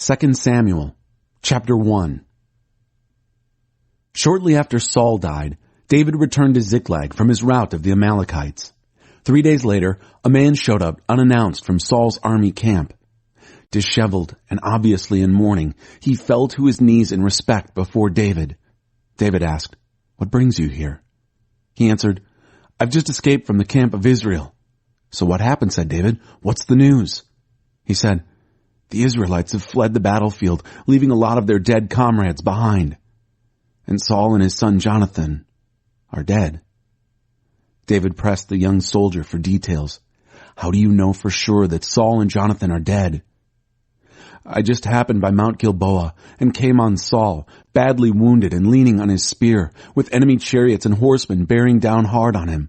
2 Samuel, chapter 1. Shortly after Saul died, David returned to Ziklag from his rout of the Amalekites. 3 days later, a man showed up unannounced from Saul's army camp. Disheveled and obviously in mourning, he fell to his knees in respect before David. David asked, "What brings you here?" He answered, "I've just escaped from the camp of Israel." "So what happened?" said David. "What's the news?" He said, "The Israelites have fled the battlefield, leaving a lot of their dead comrades behind. And Saul and his son Jonathan are dead." David pressed the young soldier for details. "How do you know for sure that Saul and Jonathan are dead?" "I just happened by Mount Gilboa and came on Saul, badly wounded and leaning on his spear, with enemy chariots and horsemen bearing down hard on him.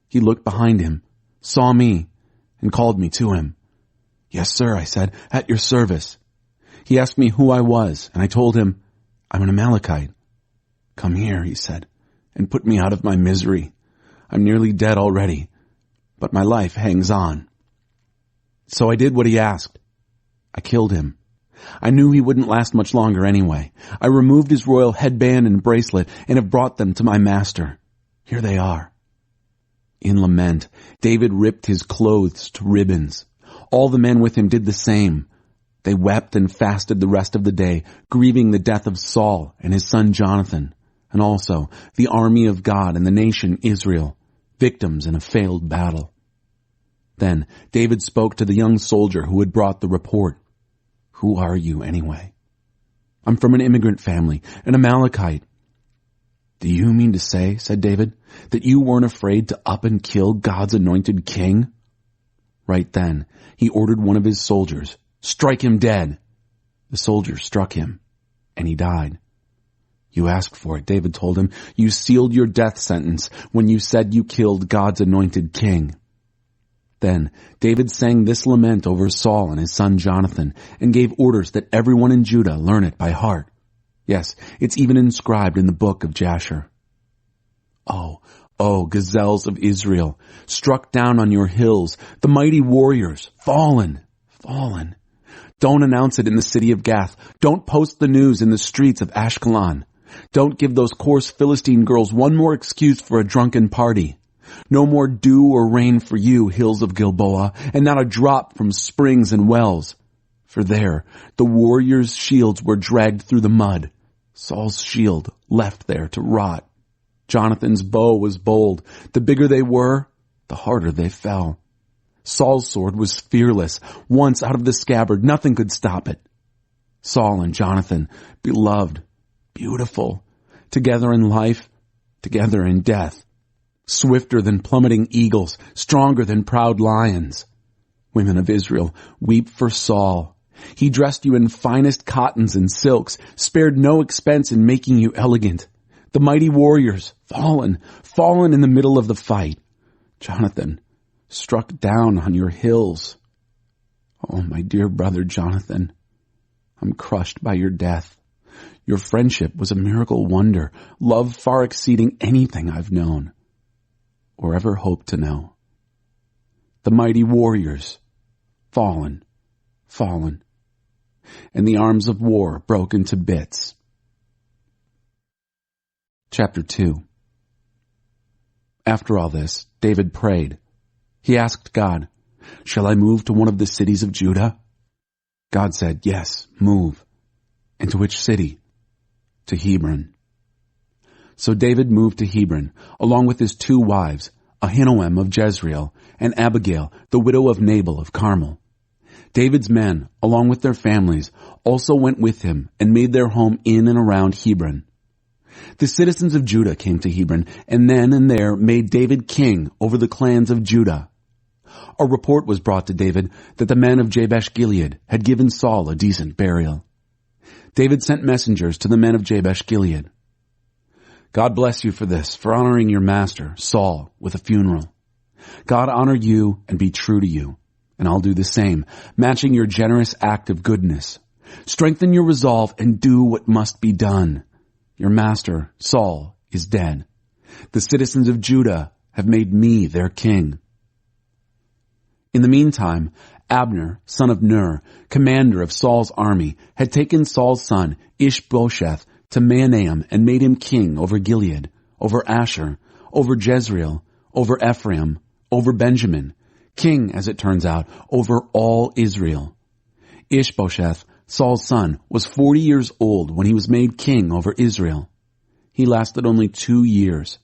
He looked behind him, saw me, and called me to him. 'Yes, sir,' I said, 'at your service.' He asked me who I was, and I told him, 'I'm an Amalekite.' 'Come here,' he said, 'and put me out of my misery. I'm nearly dead already, but my life hangs on.' So I did what he asked. I killed him. I knew he wouldn't last much longer anyway. I removed his royal headband and bracelet and have brought them to my master. Here they are." In lament, David ripped his clothes to ribbons. All the men with him did the same. They wept and fasted the rest of the day, grieving the death of Saul and his son Jonathan, and also the army of God and the nation Israel, victims in a failed battle. Then David spoke to the young soldier who had brought the report. "Who are you anyway?" "I'm from an immigrant family, an Amalekite." "Do you mean to say," said David, "that you weren't afraid to up and kill God's anointed king?" Right then, he ordered one of his soldiers, "Strike him dead." The soldier struck him, and he died. "You asked for it," David told him. "You sealed your death sentence when you said you killed God's anointed king." Then David sang this lament over Saul and his son Jonathan and gave orders that everyone in Judah learn it by heart. Yes, it's even inscribed in the book of Jasher. Oh, gazelles of Israel, struck down on your hills, the mighty warriors, fallen, fallen. Don't announce it in the city of Gath. Don't post the news in the streets of Ashkelon. Don't give those coarse Philistine girls one more excuse for a drunken party. No more dew or rain for you, hills of Gilboa, and not a drop from springs and wells. For there, the warriors' shields were dragged through the mud. Saul's shield left there to rot. Jonathan's bow was bold. The bigger they were, the harder they fell. Saul's sword was fearless. Once out of the scabbard, nothing could stop it. Saul and Jonathan, beloved, beautiful, together in life, together in death. Swifter than plummeting eagles, stronger than proud lions. Women of Israel, weep for Saul. He dressed you in finest cottons and silks, spared no expense in making you elegant. The mighty warriors, fallen, fallen in the middle of the fight. Jonathan, struck down on your hills. Oh, my dear brother Jonathan, I'm crushed by your death. Your friendship was a miracle wonder, love far exceeding anything I've known or ever hoped to know. The mighty warriors, fallen, fallen, and the arms of war broken to bits. Chapter 2. After all this, David prayed. He asked God, "Shall I move to one of the cities of Judah?" God said, "Yes, move." "And to which city?" "To Hebron." So David moved to Hebron, along with his 2 wives, Ahinoam of Jezreel and Abigail, the widow of Nabal of Carmel. David's men, along with their families, also went with him and made their home in and around Hebron. The citizens of Judah came to Hebron, and then and there made David king over the clans of Judah. A report was brought to David that the men of Jabesh-Gilead had given Saul a decent burial. David sent messengers to the men of Jabesh-Gilead. "God bless you for this, for honoring your master, Saul, with a funeral. God honor you and be true to you, and I'll do the same, matching your generous act of goodness. Strengthen your resolve and do what must be done. Your master, Saul, is dead. The citizens of Judah have made me their king." In the meantime, Abner, son of Ner, commander of Saul's army, had taken Saul's son, Ishbosheth, to Mahanaim and made him king over Gilead, over Asher, over Jezreel, over Ephraim, over Benjamin, king, as it turns out, over all Israel. Ishbosheth, Saul's son, was 40 years old when he was made king over Israel. He lasted only 2 years.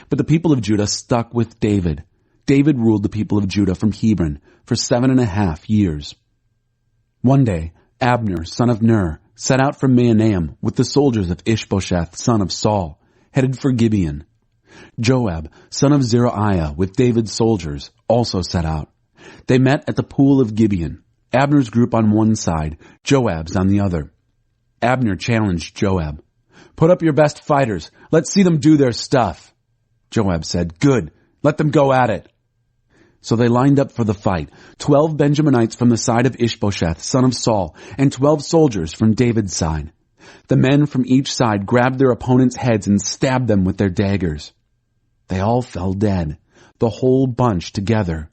But the people of Judah stuck with David. David ruled the people of Judah from Hebron for 7.5 years. One day, Abner, son of Ner, set out from Mahanaim with the soldiers of Ishbosheth, son of Saul, headed for Gibeon. Joab, son of Zeruiah, with David's soldiers, also set out. They met at the pool of Gibeon, Abner's group on one side, Joab's on the other. Abner challenged Joab. "Put up your best fighters. Let's see them do their stuff." Joab said, "Good. Let them go at it." So they lined up for the fight, 12 Benjaminites from the side of Ishbosheth, son of Saul, and 12 soldiers from David's side. The men from each side grabbed their opponents' heads and stabbed them with their daggers. They all fell dead, the whole bunch together.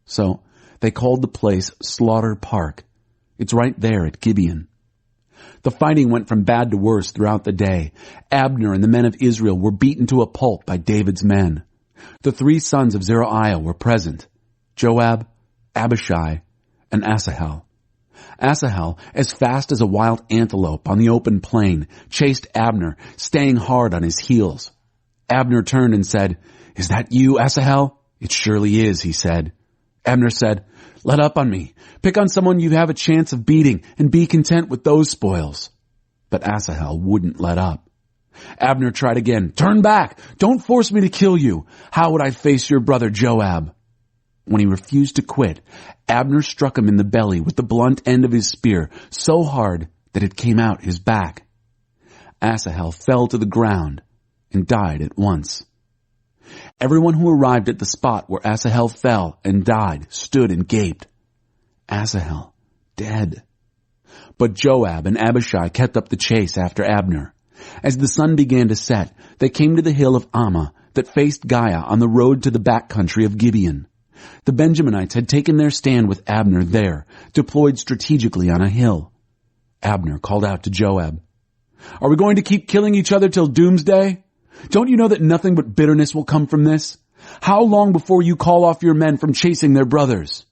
So they called the place Slaughter Park. It's right there at Gibeon. The fighting went from bad to worse throughout the day. Abner and the men of Israel were beaten to a pulp by David's men. The 3 sons of Zeruiah were present: Joab, Abishai, and Asahel. Asahel, as fast as a wild antelope on the open plain, chased Abner, staying hard on his heels. Abner turned and said, "Is that you, Asahel?" "It surely is," he said. Abner said, "Let up on me. Pick on someone you have a chance of beating and be content with those spoils." But Asahel wouldn't let up. Abner tried again. "Turn back! Don't force me to kill you! How would I face your brother Joab?" When he refused to quit, Abner struck him in the belly with the blunt end of his spear so hard that it came out his back. Asahel fell to the ground and died at once. Everyone who arrived at the spot where Asahel fell and died stood and gaped. Asahel, dead. But Joab and Abishai kept up the chase after Abner. As the sun began to set, they came to the hill of Ammah that faced Giah on the road to the back country of Gibeon. The Benjaminites had taken their stand with Abner there, deployed strategically on a hill. Abner called out to Joab, "Are we going to keep killing each other till doomsday? Don't you know that nothing but bitterness will come from this? How long before you call off your men from chasing their brothers?"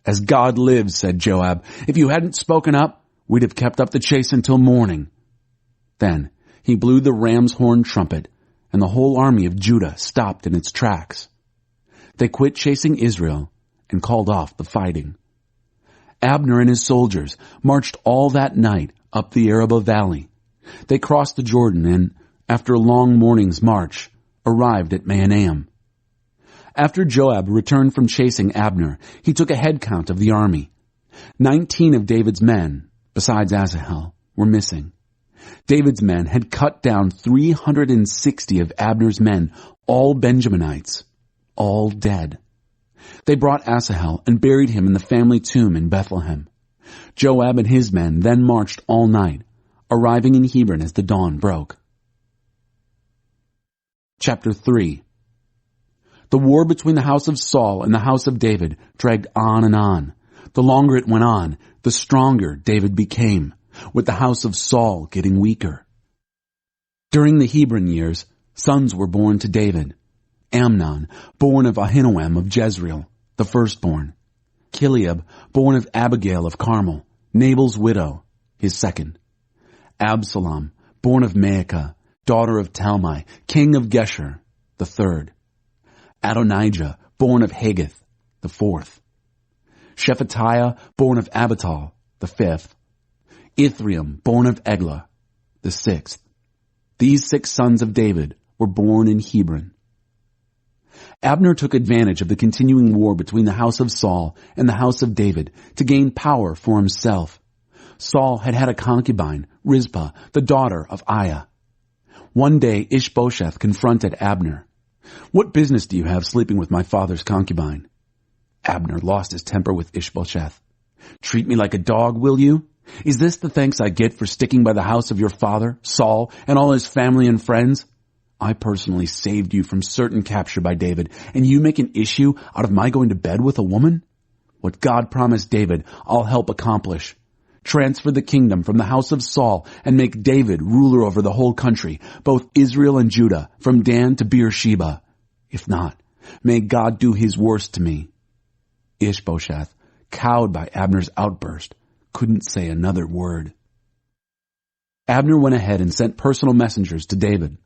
"As God lives," said Joab, "if you hadn't spoken up, we'd have kept up the chase until morning." Then he blew the ram's horn trumpet, and the whole army of Judah stopped in its tracks. They quit chasing Israel and called off the fighting. Abner and his soldiers marched all that night up the Arabah Valley. They crossed the Jordan and, after a long morning's march, arrived at Mahanaim. After Joab returned from chasing Abner, he took a head count of the army. 19 of David's men, besides Asahel, were missing. David's men had cut down 360 of Abner's men, all Benjaminites, all dead. They brought Asahel and buried him in the family tomb in Bethlehem. Joab and his men then marched all night, arriving in Hebron as the dawn broke. Chapter 3. The war between the house of Saul and the house of David dragged on and on. The longer it went on, the stronger David became, with the house of Saul getting weaker. During the Hebron years, sons were born to David. Amnon, born of Ahinoam of Jezreel, the firstborn. Chileab, born of Abigail of Carmel, Nabal's widow, his second. Absalom, born of Maacah, daughter of Talmai, king of Geshur, the third. Adonijah, born of Haggith, the fourth. Shephatiah, born of Abital, the fifth. Ithream, born of Eglah, the sixth. These 6 sons of David were born in Hebron. Abner took advantage of the continuing war between the house of Saul and the house of David to gain power for himself. Saul had had a concubine, Rizpah, the daughter of Aiah. One day Ishbosheth confronted Abner. "What business do you have sleeping with my father's concubine?" Abner lost his temper with Ishbosheth. "Treat me like a dog, will you? Is this the thanks I get for sticking by the house of your father, Saul, and all his family and friends? I personally saved you from certain capture by David, and you make an issue out of my going to bed with a woman? What God promised David, I'll help accomplish. Transfer the kingdom from the house of Saul and make David ruler over the whole country, both Israel and Judah, from Dan to Beersheba. If not, may God do his worst to me." Ishbosheth, cowed by Abner's outburst, couldn't say another word. Abner went ahead and sent personal messengers to David.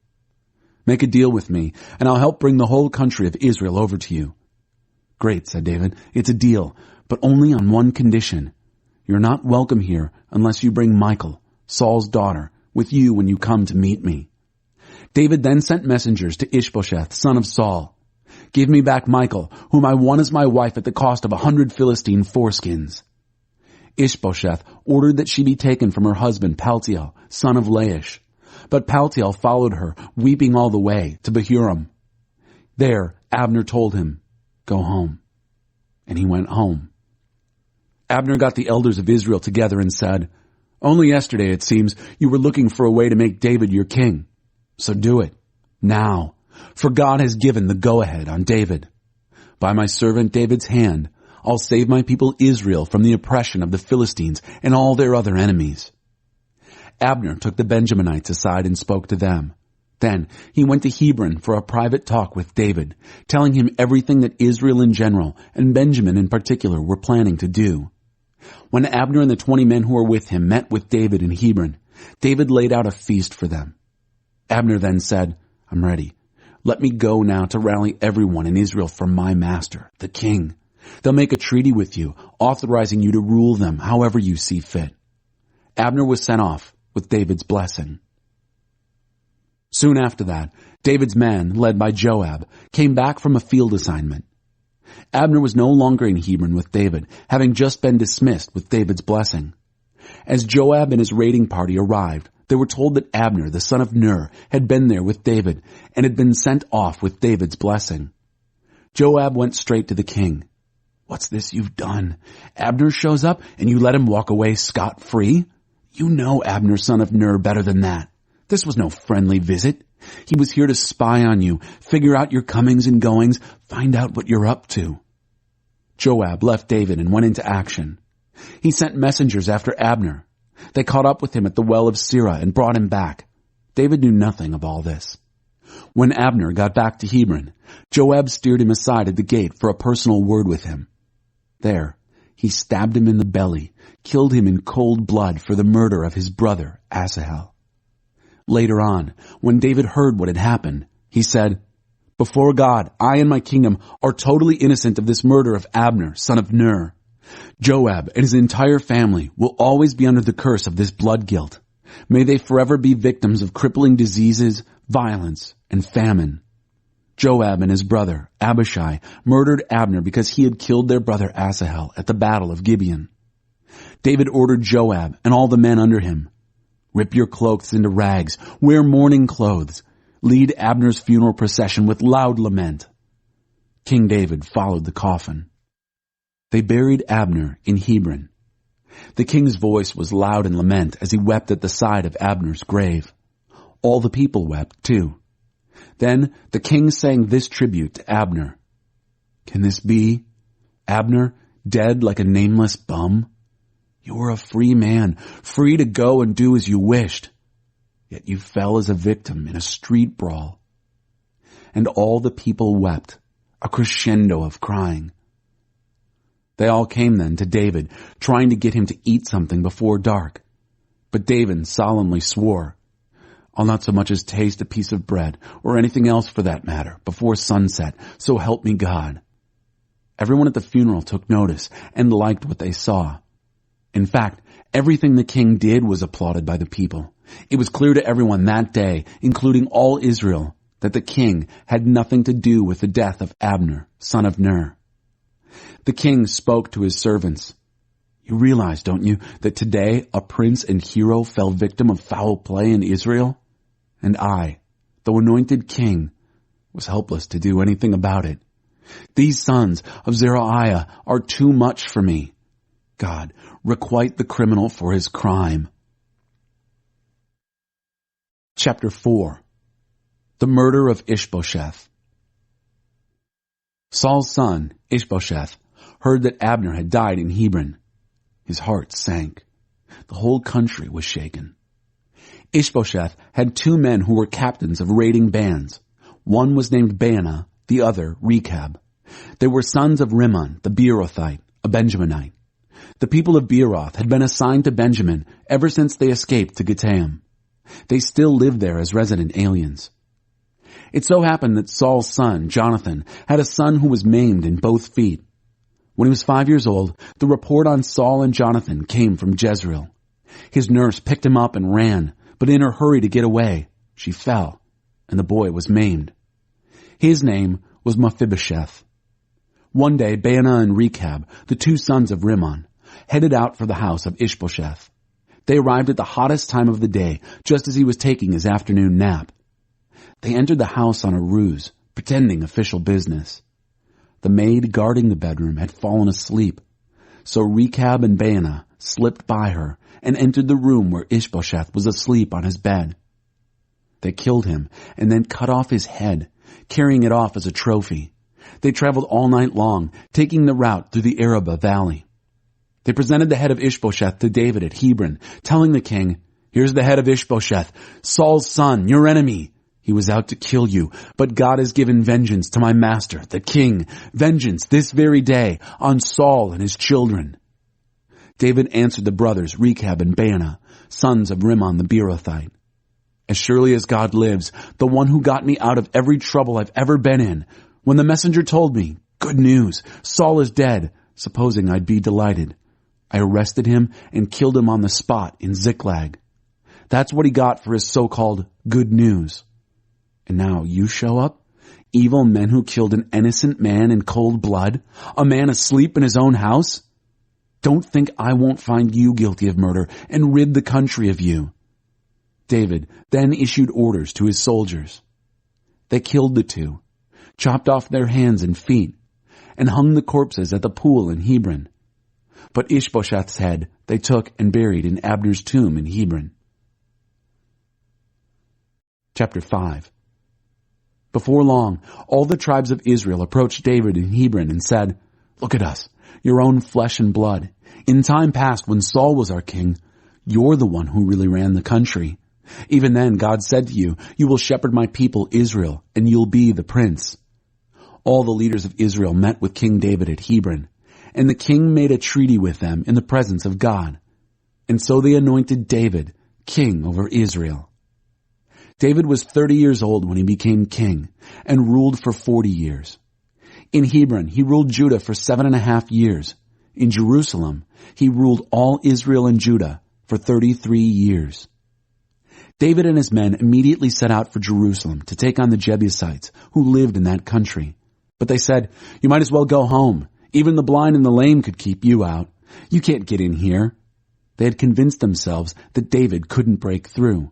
"Make a deal with me, and I'll help bring the whole country of Israel over to you." "Great," said David. "It's a deal, but only on one condition. You're not welcome here unless you bring Michal, Saul's daughter, with you when you come to meet me." David then sent messengers to Ishbosheth, son of Saul. "Give me back Michal, whom I won as my wife at the cost of 100 Philistine foreskins." Ishbosheth ordered that she be taken from her husband Paltiel, son of Laish. But Paltiel followed her, weeping all the way, to Bahurim. There Abner told him, "Go home." And he went home. Abner got the elders of Israel together and said, "Only yesterday, it seems, you were looking for a way to make David your king. So do it, now, for God has given the go-ahead on David. By my servant David's hand, I'll save my people Israel from the oppression of the Philistines and all their other enemies." Abner took the Benjaminites aside and spoke to them. Then he went to Hebron for a private talk with David, telling him everything that Israel in general and Benjamin in particular were planning to do. When Abner and the 20 men who were with him met with David in Hebron, David laid out a feast for them. Abner then said, "I'm ready. Let me go now to rally everyone in Israel for my master, the king. They'll make a treaty with you, authorizing you to rule them however you see fit." Abner was sent off with David's blessing. Soon after that, David's men, led by Joab, came back from a field assignment. Abner was no longer in Hebron with David, having just been dismissed with David's blessing. As Joab and his raiding party arrived, they were told that Abner, the son of Ner, had been there with David and had been sent off with David's blessing. Joab went straight to the king. "What's this you've done? Abner shows up and you let him walk away scot-free? You know Abner, son of Ner, better than that. This was no friendly visit. He was here to spy on you, figure out your comings and goings, find out what you're up to." Joab left David and went into action. He sent messengers after Abner. They caught up with him at the well of Sirah and brought him back. David knew nothing of all this. When Abner got back to Hebron, Joab steered him aside at the gate for a personal word with him. There, he stabbed him in the belly, killed him in cold blood for the murder of his brother Asahel. Later on, when David heard what had happened, he said, "Before God, I and my kingdom are totally innocent of this murder of Abner, son of Ner. Joab and his entire family will always be under the curse of this blood guilt. May they forever be victims of crippling diseases, violence, and famine." Joab and his brother, Abishai, murdered Abner because he had killed their brother Asahel at the battle of Gibeon. David ordered Joab and all the men under him, "Rip your cloaks into rags, wear mourning clothes, lead Abner's funeral procession with loud lament." King David followed the coffin. They buried Abner in Hebron. The king's voice was loud in lament as he wept at the side of Abner's grave. All the people wept too. Then the king sang this tribute to Abner. "Can this be? Abner, dead like a nameless bum? You were a free man, free to go and do as you wished. Yet you fell as a victim in a street brawl." And all the people wept, a crescendo of crying. They all came then to David, trying to get him to eat something before dark. But David solemnly swore, "I'll not so much as taste a piece of bread, or anything else for that matter, before sunset, so help me God." Everyone at the funeral took notice and liked what they saw. In fact, everything the king did was applauded by the people. It was clear to everyone that day, including all Israel, that the king had nothing to do with the death of Abner, son of Ner. The king spoke to his servants. "You realize, don't you, that today a prince and hero fell victim of foul play in Israel? And I, though anointed king, was helpless to do anything about it. These sons of Zeruiah are too much for me. God, requite the criminal for his crime." Chapter 4. The Murder of Ishbosheth. Saul's son, Ishbosheth, heard that Abner had died in Hebron. His heart sank. The whole country was shaken. Ishbosheth had 2 men who were captains of raiding bands. One was named Baanah, the other Rechab. They were sons of Rimmon, the Beerothite, a Benjaminite. The people of Beeroth had been assigned to Benjamin ever since they escaped to Gittaim. They still lived there as resident aliens. It so happened that Saul's son, Jonathan, had a son who was maimed in both feet. When he was 5 years old, the report on Saul and Jonathan came from Jezreel. His nurse picked him up and ran, but in her hurry to get away, she fell, and the boy was maimed. His name was Mephibosheth. One day, Baanah and Rechab, the 2 sons of Rimmon, headed out for the house of Ishbosheth. They arrived at the hottest time of the day, just as he was taking his afternoon nap. They entered the house on a ruse, pretending official business. The maid guarding the bedroom had fallen asleep, so Rechab and Baanah slipped by her and entered the room where Ishbosheth was asleep on his bed. They killed him and then cut off his head, carrying it off as a trophy. They traveled all night long, taking the route through the Arabah Valley. They presented the head of Ishbosheth to David at Hebron, telling the king, "Here's the head of Ishbosheth, Saul's son, your enemy. He was out to kill you, but God has given vengeance to my master, the king, vengeance this very day on Saul and his children." David answered the brothers Rechab and Baanah, sons of Rimmon the Beerothite, "As surely as God lives, the one who got me out of every trouble I've ever been in, when the messenger told me, 'Good news, Saul is dead,' supposing I'd be delighted, I arrested him and killed him on the spot in Ziklag. That's what he got for his so-called good news. And now you show up? Evil men who killed an innocent man in cold blood? A man asleep in his own house? Don't think I won't find you guilty of murder and rid the country of you." David then issued orders to his soldiers. They killed the 2, chopped off their hands and feet, and hung the corpses at the pool in Hebron. But Ishbosheth's head they took and buried in Abner's tomb in Hebron. Chapter 5. Before long, all the tribes of Israel approached David in Hebron and said, "Look at us, your own flesh and blood. In time past, when Saul was our king, you're the one who really ran the country. Even then, God said to you, 'You will shepherd my people Israel, and you'll be the prince.'" All the leaders of Israel met with King David at Hebron, and the king made a treaty with them in the presence of God. And so they anointed David king over Israel. David was 30 years old when he became king and ruled for 40 years. In Hebron, he ruled Judah for 7.5 years. In Jerusalem, he ruled all Israel and Judah for 33 years. David and his men immediately set out for Jerusalem to take on the Jebusites who lived in that country. But they said, "You might as well go home. Even the blind and the lame could keep you out. You can't get in here." They had convinced themselves that David couldn't break through.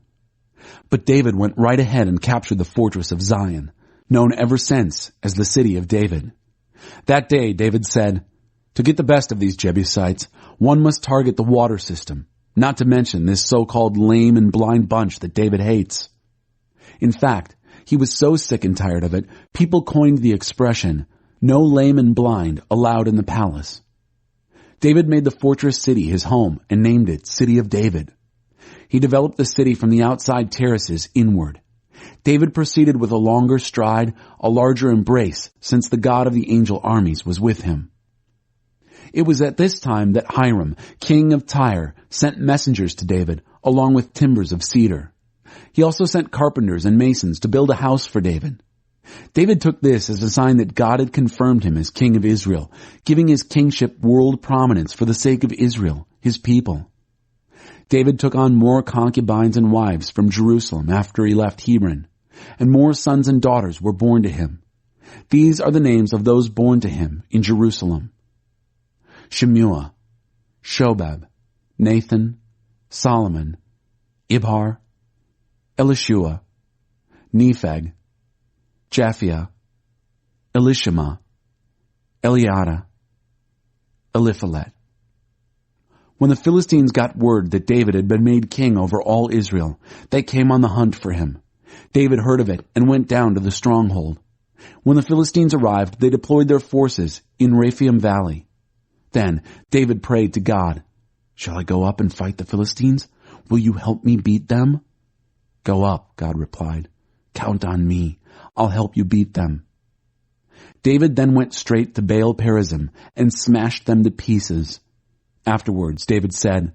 But David went right ahead and captured the fortress of Zion, known ever since as the City of David. That day David said, "To get the best of these Jebusites, one must target the water system, not to mention this so-called lame and blind bunch that David hates." In fact, he was so sick and tired of it, people coined the expression, "No lame and blind allowed in the palace." David made the fortress city his home and named it City of David. He developed the city from the outside terraces inward. David proceeded with a longer stride, a larger embrace, since the God of the angel armies was with him. It was at this time that Hiram, king of Tyre, sent messengers to David, along with timbers of cedar. He also sent carpenters and masons to build a house for David. David took this as a sign that God had confirmed him as king of Israel, giving his kingship world prominence for the sake of Israel, his people. David took on more concubines and wives from Jerusalem after he left Hebron, and more sons and daughters were born to him. These are the names of those born to him in Jerusalem: Shemua, Shobab, Nathan, Solomon, Ibhar, Elishua, Nepheg, Japhia, Elishama, Eliada, Eliphalet. When the Philistines got word that David had been made king over all Israel, they came on the hunt for him. David heard of it and went down to the stronghold. When the Philistines arrived, they deployed their forces in Rephaim Valley. Then David prayed to God, "Shall I go up and fight the Philistines? Will you help me beat them?" "Go up," God replied. "Count on me. I'll help you beat them." David then went straight to Baal Perazim and smashed them to pieces. Afterwards, David said,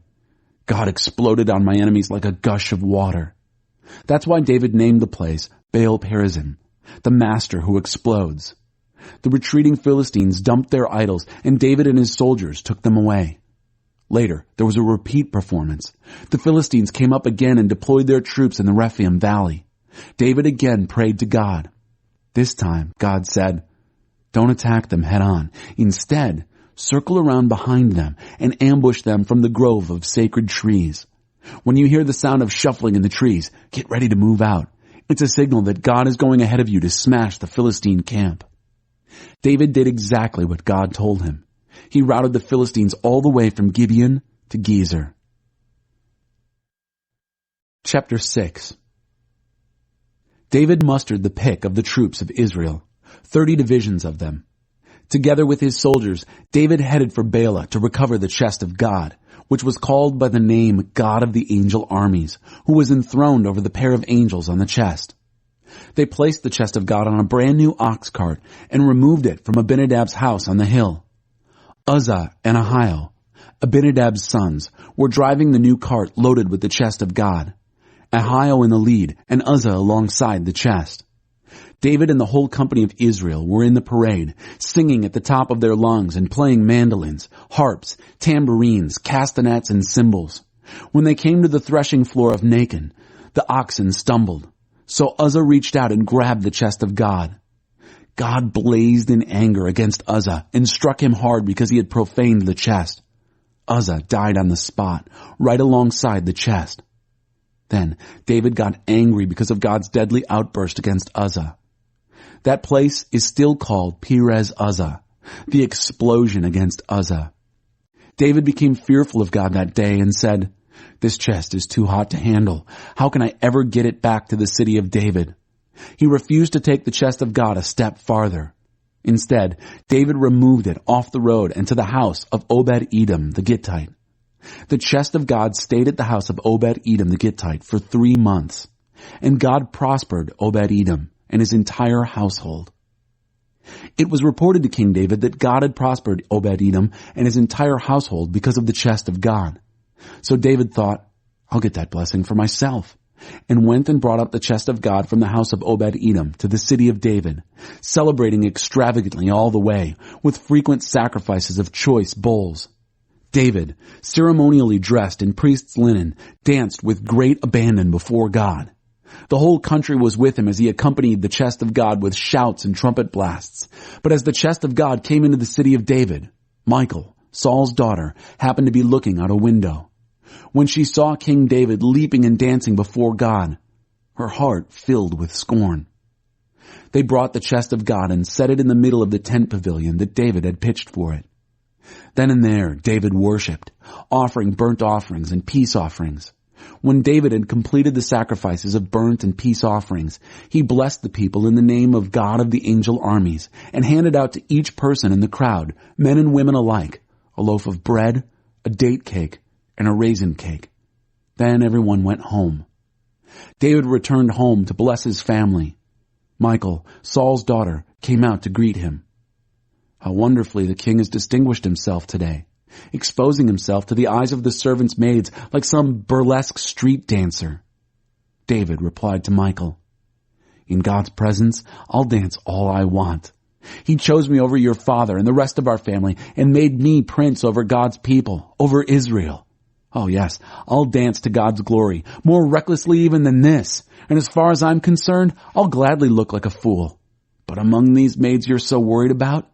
"God exploded on my enemies like a gush of water." That's why David named the place Baal Perazim, the master who explodes. The retreating Philistines dumped their idols, and David and his soldiers took them away. Later, there was a repeat performance. The Philistines came up again and deployed their troops in the Rephaim Valley. David again prayed to God. This time, God said, "Don't attack them head on. Instead, circle around behind them and ambush them from the grove of sacred trees. When you hear the sound of shuffling in the trees, get ready to move out. It's a signal that God is going ahead of you to smash the Philistine camp." David did exactly what God told him. He routed the Philistines all the way from Gibeon to Gezer. Chapter 6. David mustered the pick of the troops of Israel, 30 divisions of them. Together with his soldiers, David headed for Baalah to recover the chest of God, which was called by the name God of the Angel Armies, who was enthroned over the pair of angels on the chest. They placed the chest of God on a brand new ox cart and removed it from Abinadab's house on the hill. Uzzah and Ahio, Abinadab's sons, were driving the new cart loaded with the chest of God. Ahio in the lead and Uzzah alongside the chest. David and the whole company of Israel were in the parade, singing at the top of their lungs and playing mandolins, harps, tambourines, castanets, and cymbals. When they came to the threshing floor of Nacon, the oxen stumbled. So Uzzah reached out and grabbed the chest of God. God blazed in anger against Uzzah and struck him hard because he had profaned the chest. Uzzah died on the spot, right alongside the chest. Then David got angry because of God's deadly outburst against Uzzah. That place is still called Perez Uzzah, the explosion against Uzzah. David became fearful of God that day and said, "This chest is too hot to handle. How can I ever get it back to the city of David?" He refused to take the chest of God a step farther. Instead, David removed it off the road and to the house of Obed-Edom the Gittite. The chest of God stayed at the house of Obed-Edom the Gittite for 3 months, and God prospered Obed-Edom and his entire household. It was reported to King David that God had prospered Obed-Edom and his entire household because of the chest of God. So David thought, "I'll get that blessing for myself," and went and brought up the chest of God from the house of Obed-Edom to the city of David, celebrating extravagantly all the way, with frequent sacrifices of choice bulls. David, ceremonially dressed in priest's linen, danced with great abandon before God. The whole country was with him as he accompanied the chest of God with shouts and trumpet blasts. But as the chest of God came into the city of David, Michal, Saul's daughter, happened to be looking out a window. When she saw King David leaping and dancing before God, her heart filled with scorn. They brought the chest of God and set it in the middle of the tent pavilion that David had pitched for it. Then and there David worshipped, offering burnt offerings and peace offerings. When David had completed the sacrifices of burnt and peace offerings, he blessed the people in the name of God of the angel armies and handed out to each person in the crowd, men and women alike, a loaf of bread, a date cake, and a raisin cake. Then everyone went home. David returned home to bless his family. Michal, Saul's daughter, came out to greet him. How wonderfully the king has distinguished himself today, exposing himself to the eyes of the servants' maids like some burlesque street dancer. David replied to Michal, "In God's presence, I'll dance all I want. He chose me over your father and the rest of our family and made me prince over God's people, over Israel. Oh yes, I'll dance to God's glory, more recklessly even than this. And as far as I'm concerned, I'll gladly look like a fool. But among these maids you're so worried about,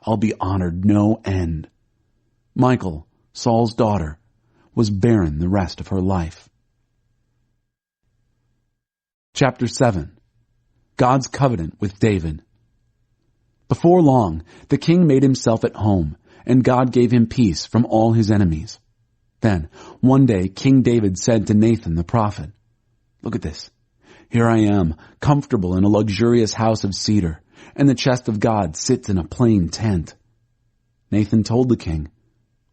I'll be honored no end." Michal, Saul's daughter, was barren the rest of her life. Chapter 7. God's Covenant with David. Before long, the king made himself at home, and God gave him peace from all his enemies. Then, one day, King David said to Nathan the prophet, "Look at this. Here I am, comfortable in a luxurious house of cedar, and the chest of God sits in a plain tent." Nathan told the king,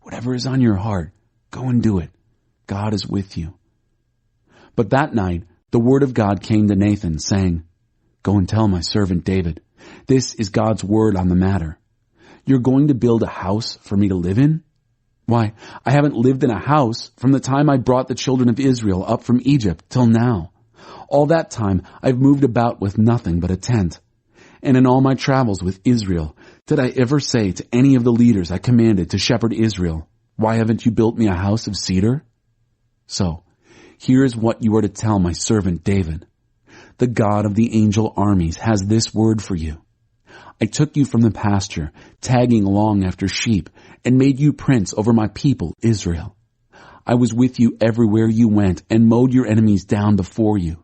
Whatever is on your heart, go and do it. God is with you." But that night, the word of God came to Nathan, saying, "Go and tell my servant David, this is God's word on the matter. You're going to build a house for me to live in? Why, I haven't lived in a house from the time I brought the children of Israel up from Egypt till now. All that time I've moved about with nothing but a tent. And in all my travels with Israel, did I ever say to any of the leaders I commanded to shepherd Israel, 'Why haven't you built me a house of cedar?' So, here is what you are to tell my servant David. The God of the angel armies has this word for you. I took you from the pasture, tagging along after sheep, and made you prince over my people, Israel. I was with you everywhere you went and mowed your enemies down before you.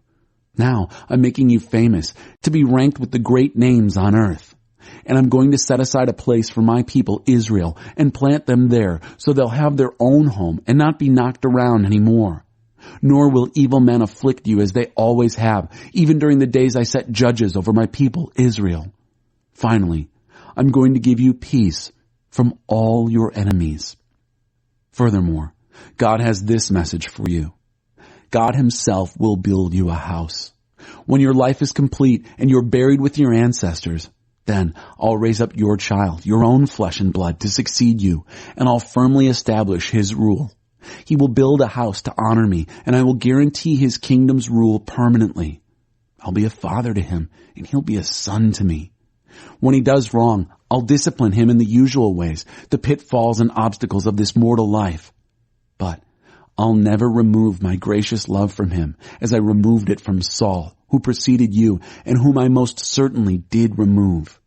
Now I'm making you famous, to be ranked with the great names on earth. And I'm going to set aside a place for my people, Israel, and plant them there, so they'll have their own home and not be knocked around anymore. Nor will evil men afflict you as they always have, even during the days I set judges over my people, Israel. Finally, I'm going to give you peace from all your enemies." Furthermore, God has this message for you. God himself will build you a house. When your life is complete and you're buried with your ancestors, then I'll raise up your child, your own flesh and blood, to succeed you, and I'll firmly establish his rule. He will build a house to honor me, and I will guarantee his kingdom's rule permanently. I'll be a father to him, and he'll be a son to me. When he does wrong, I'll discipline him in the usual ways, the pitfalls and obstacles of this mortal life. But I'll never remove my gracious love from him, as I removed it from Saul, who preceded you, and whom I most certainly did remove.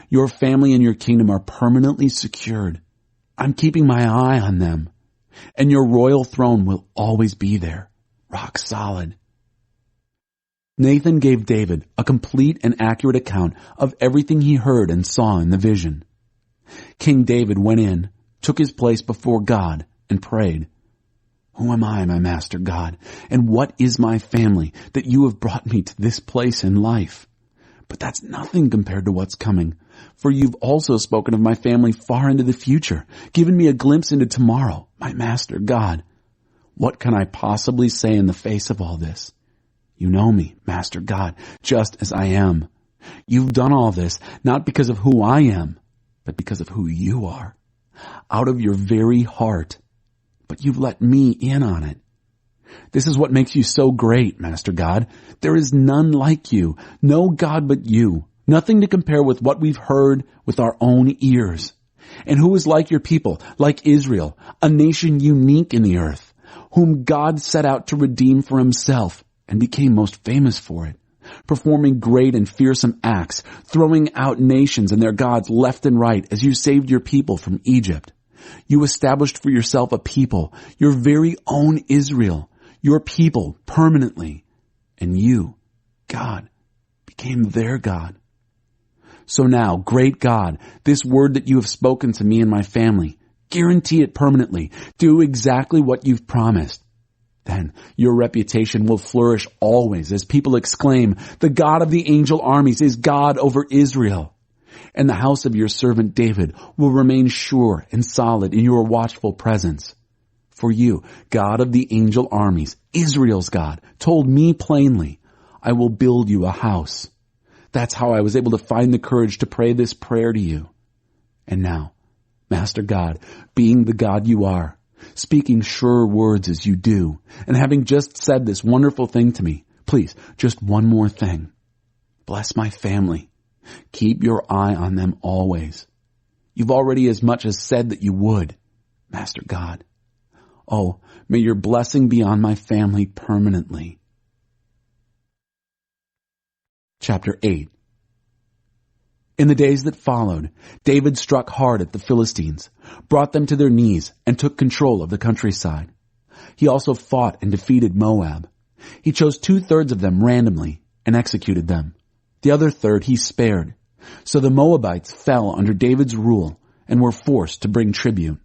Your family and your kingdom are permanently secured. I'm keeping my eye on them. And your royal throne will always be there, rock solid. Nathan gave David a complete and accurate account of everything he heard and saw in the vision. King David went in, took his place before God, and prayed, "Who am I, my master God, and what is my family that you have brought me to this place in life? But that's nothing compared to what's coming, for you've also spoken of my family far into the future, given me a glimpse into tomorrow, my master God. What can I possibly say in the face of all this? You know me, Master God, just as I am. You've done all this not because of who I am, but because of who you are, out of your very heart. But you've let me in on it. This is what makes you so great, Master God. There is none like you, no God but you, nothing to compare with what we've heard with our own ears. And who is like your people, like Israel, a nation unique in the earth, whom God set out to redeem for himself, and became most famous for it, performing great and fearsome acts, throwing out nations and their gods left and right as you saved your people from Egypt. You established for yourself a people, your very own Israel, your people permanently, and you, God, became their God. So now, great God, this word that you have spoken to me and my family, guarantee it permanently. Do exactly what you've promised. Then your reputation will flourish always as people exclaim, "The God of the angel armies is God over Israel." And the house of your servant David will remain sure and solid in your watchful presence. For you, God of the angel armies, Israel's God, told me plainly, "I will build you a house." That's how I was able to find the courage to pray this prayer to you. And now, Master God, being the God you are, speaking sure words as you do, and having just said this wonderful thing to me, please, just one more thing. Bless my family. Keep your eye on them always. You've already as much as said that you would, Master God. Oh, may your blessing be on my family permanently. Chapter 8. In the days that followed, David struck hard at the Philistines, brought them to their knees, and took control of the countryside. He also fought and defeated Moab. He chose 2/3 of them randomly and executed them. The other third he spared. So the Moabites fell under David's rule and were forced to bring tribute.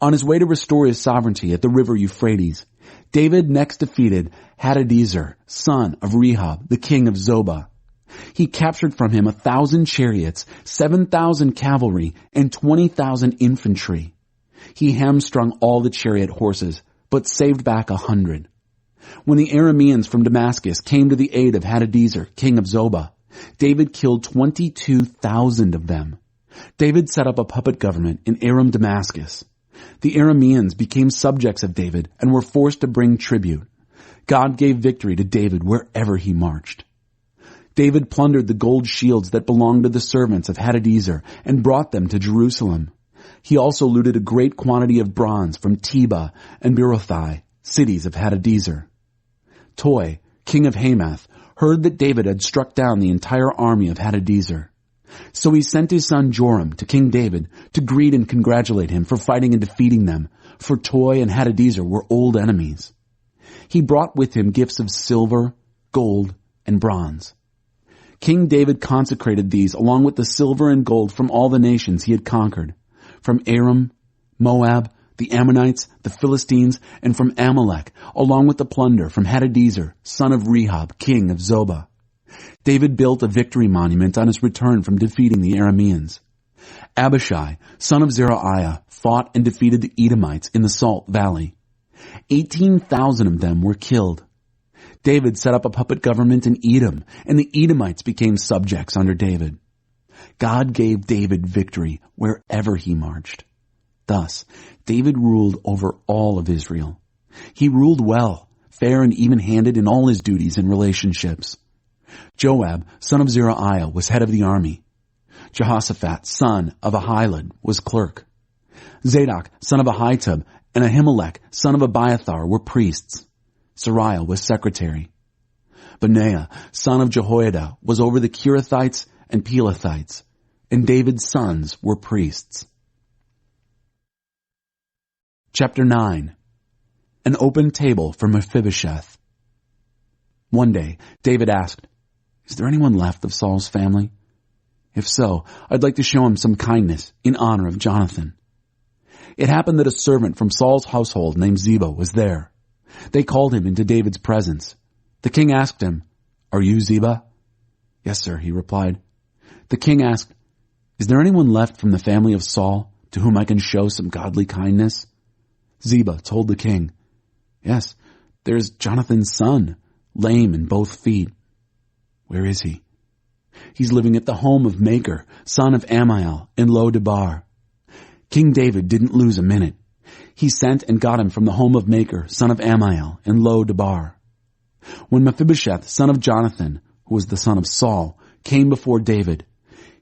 On his way to restore his sovereignty at the river Euphrates, David next defeated Hadadezer, son of Rehob, the king of Zobah. He captured from him 1,000 chariots, 7,000 cavalry, and 20,000 infantry. He hamstrung all the chariot horses, but saved back 100. When the Arameans from Damascus came to the aid of Hadadezer, king of Zobah, David killed 22,000 of them. David set up a puppet government in Aram Damascus. The Arameans became subjects of David and were forced to bring tribute. God gave victory to David wherever he marched. David plundered the gold shields that belonged to the servants of Hadadezer and brought them to Jerusalem. He also looted a great quantity of bronze from Tebah and Berothai, cities of Hadadezer. Toi, king of Hamath, heard that David had struck down the entire army of Hadadezer. So he sent his son Joram to King David to greet and congratulate him for fighting and defeating them, for Toi and Hadadezer were old enemies. He brought with him gifts of silver, gold, and bronze. King David consecrated these along with the silver and gold from all the nations he had conquered, from Aram, Moab, the Ammonites, the Philistines, and from Amalek, along with the plunder from Hadadezer, son of Rehob, king of Zobah. David built a victory monument on his return from defeating the Arameans. Abishai, son of Zeruiah, fought and defeated the Edomites in the Salt Valley. 18,000 of them were killed. David set up a puppet government in Edom, and the Edomites became subjects under David. God gave David victory wherever he marched. Thus, David ruled over all of Israel. He ruled well, fair and even-handed in all his duties and relationships. Joab, son of Zeruiah, was head of the army. Jehoshaphat, son of Ahilud, was clerk. Zadok, son of Ahitub, and Ahimelech, son of Abiathar, were priests. Sariah was secretary. Benaiah, son of Jehoiada, was over the Kerethites and Pelethites, and David's sons were priests. Chapter 9. An open table for Mephibosheth. One day, David asked, "Is there anyone left of Saul's family? If so, I'd like to show him some kindness in honor of Jonathan." It happened that a servant from Saul's household named Ziba was there. They called him into David's presence. The king asked him, "Are you Ziba?" "Yes, sir," he replied. The king asked, "Is there anyone left from the family of Saul to whom I can show some godly kindness?" Ziba told the king, "Yes, there's Jonathan's son, lame in both feet." "Where is he?" "He's living at the home of Machir, son of Ammiel, in Lo-debar." King David didn't lose a minute. He sent and got him from the home of Machir, son of Ammiel, in Lo-debar. When Mephibosheth, son of Jonathan, who was the son of Saul, came before David,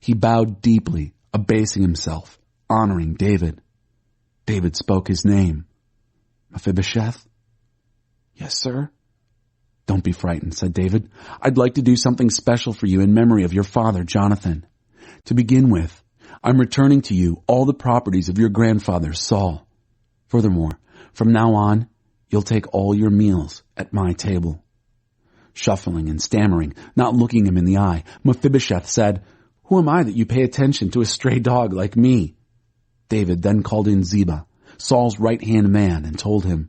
he bowed deeply, abasing himself, honoring David. David spoke his name. "Mephibosheth?" "Yes, sir." "Don't be frightened," said David. "I'd like to do something special for you in memory of your father, Jonathan. To begin with, I'm returning to you all the properties of your grandfather, Saul. Furthermore, from now on, you'll take all your meals at my table." Shuffling and stammering, not looking him in the eye, Mephibosheth said, "Who am I that you pay attention to a stray dog like me?" David then called in Ziba, Saul's right-hand man, and told him,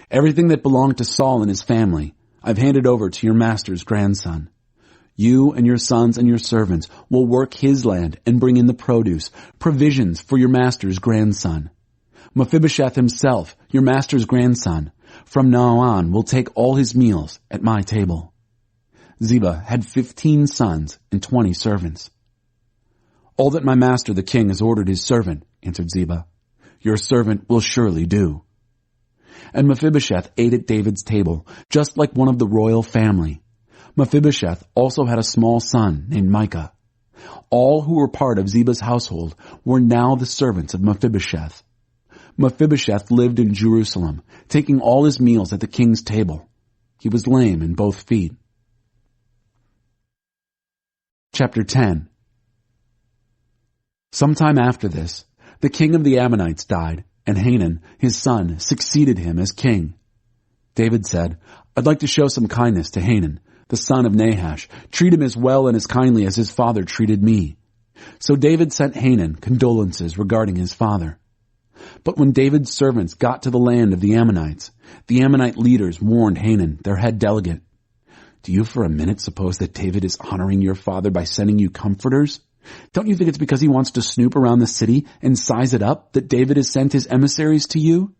"Everything that belonged to Saul and his family, I've handed over to your master's grandson. You and your sons and your servants will work his land and bring in the produce, provisions for your master's grandson. Mephibosheth himself, your master's grandson, from now on will take all his meals at my table." Ziba had 15 sons and 20 servants. "All that my master the king has ordered his servant," answered Ziba, "your servant will surely do." And Mephibosheth ate at David's table, just like one of the royal family. Mephibosheth also had a small son named Micah. All who were part of Ziba's household were now the servants of Mephibosheth. Mephibosheth lived in Jerusalem, taking all his meals at the king's table. He was lame in both feet. Chapter 10. Sometime after this, the king of the Ammonites died, and Hanun, his son, succeeded him as king. David said, "I'd like to show some kindness to Hanun, the son of Nahash, treat him as well and as kindly as his father treated me." So David sent Hanun condolences regarding his father. But when David's servants got to the land of the Ammonite leaders warned Hanun, their head delegate, "Do you for a minute suppose that David is honoring your father by sending you comforters? Don't you think it's because he wants to snoop around the city and size it up that David has sent his emissaries to you?"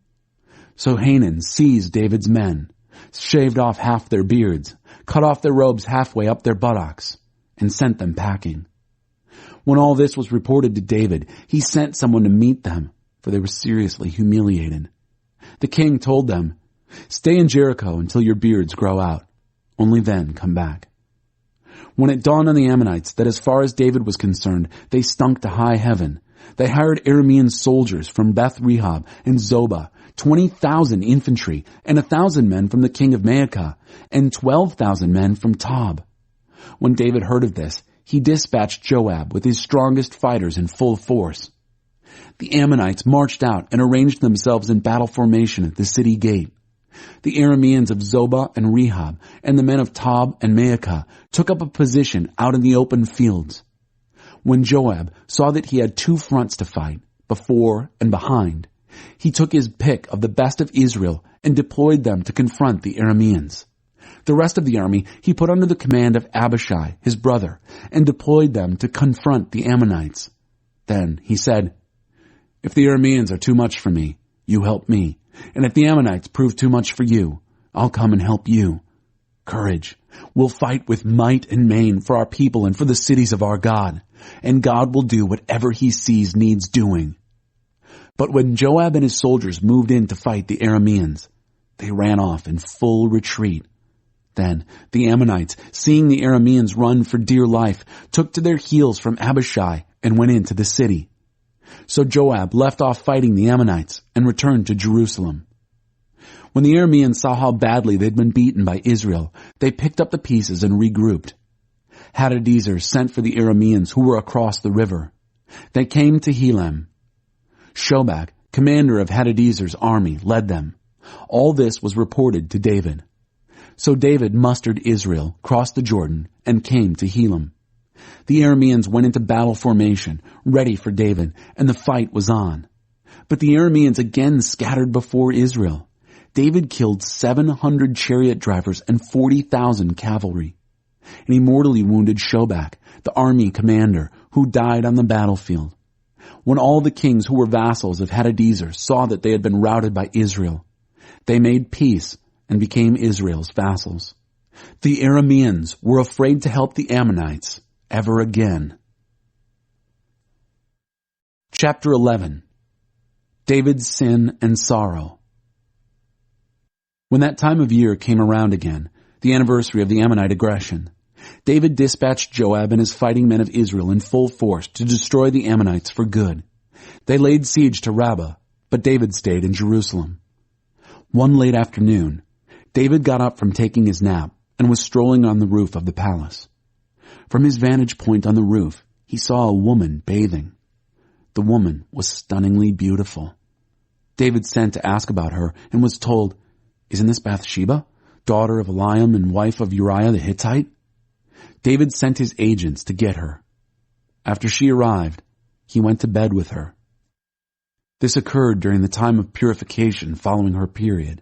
So Hanan seized David's men, shaved off half their beards, cut off their robes halfway up their buttocks, and sent them packing. When all this was reported to David, he sent someone to meet them, for they were seriously humiliated. The king told them, "Stay in Jericho until your beards grow out. Only then come back." When it dawned on the Ammonites that as far as David was concerned, they stunk to high heaven, they hired Aramean soldiers from Beth Rehob and Zobah, 20,000 infantry, and 1,000 men from the king of Maacah, and 12,000 men from Tob. When David heard of this, he dispatched Joab with his strongest fighters in full force. The Ammonites marched out and arranged themselves in battle formation at the city gate. The Arameans of Zobah and Rehob and the men of Tob and Maacah took up a position out in the open fields. When Joab saw that he had two fronts to fight, before and behind, he took his pick of the best of Israel and deployed them to confront the Arameans. The rest of the army he put under the command of Abishai, his brother, and deployed them to confront the Ammonites. Then he said, "If the Arameans are too much for me, you help me. And if the Ammonites prove too much for you, I'll come and help you. Courage. We'll fight with might and main for our people and for the cities of our God. And God will do whatever he sees needs doing." But when Joab and his soldiers moved in to fight the Arameans, they ran off in full retreat. Then the Ammonites, seeing the Arameans run for dear life, took to their heels from Abishai and went into the city. So Joab left off fighting the Ammonites and returned to Jerusalem. When the Arameans saw how badly they'd been beaten by Israel, they picked up the pieces and regrouped. Hadadezer sent for the Arameans who were across the river. They came to Helam. Shobak, commander of Hadadezer's army, led them. All this was reported to David. So David mustered Israel, crossed the Jordan, and came to Helam. The Arameans went into battle formation, ready for David, and the fight was on. But the Arameans again scattered before Israel. David killed 700 chariot drivers and 40,000 cavalry. And he mortally wounded Shobak, the army commander, who died on the battlefield. When all the kings who were vassals of Hadadezer saw that they had been routed by Israel, they made peace and became Israel's vassals. The Arameans were afraid to help the Ammonites ever again. Chapter 11. David's Sin and Sorrow. When that time of year came around again, the anniversary of the Ammonite aggression, David dispatched Joab and his fighting men of Israel in full force to destroy the Ammonites for good. They laid siege to Rabbah, but David stayed in Jerusalem. One late afternoon, David got up from taking his nap and was strolling on the roof of the palace. From his vantage point on the roof, he saw a woman bathing. The woman was stunningly beautiful. David sent to ask about her and was told, "Isn't this Bathsheba, daughter of Eliam and wife of Uriah the Hittite?" David sent his agents to get her. After she arrived, he went to bed with her. This occurred during the time of purification following her period.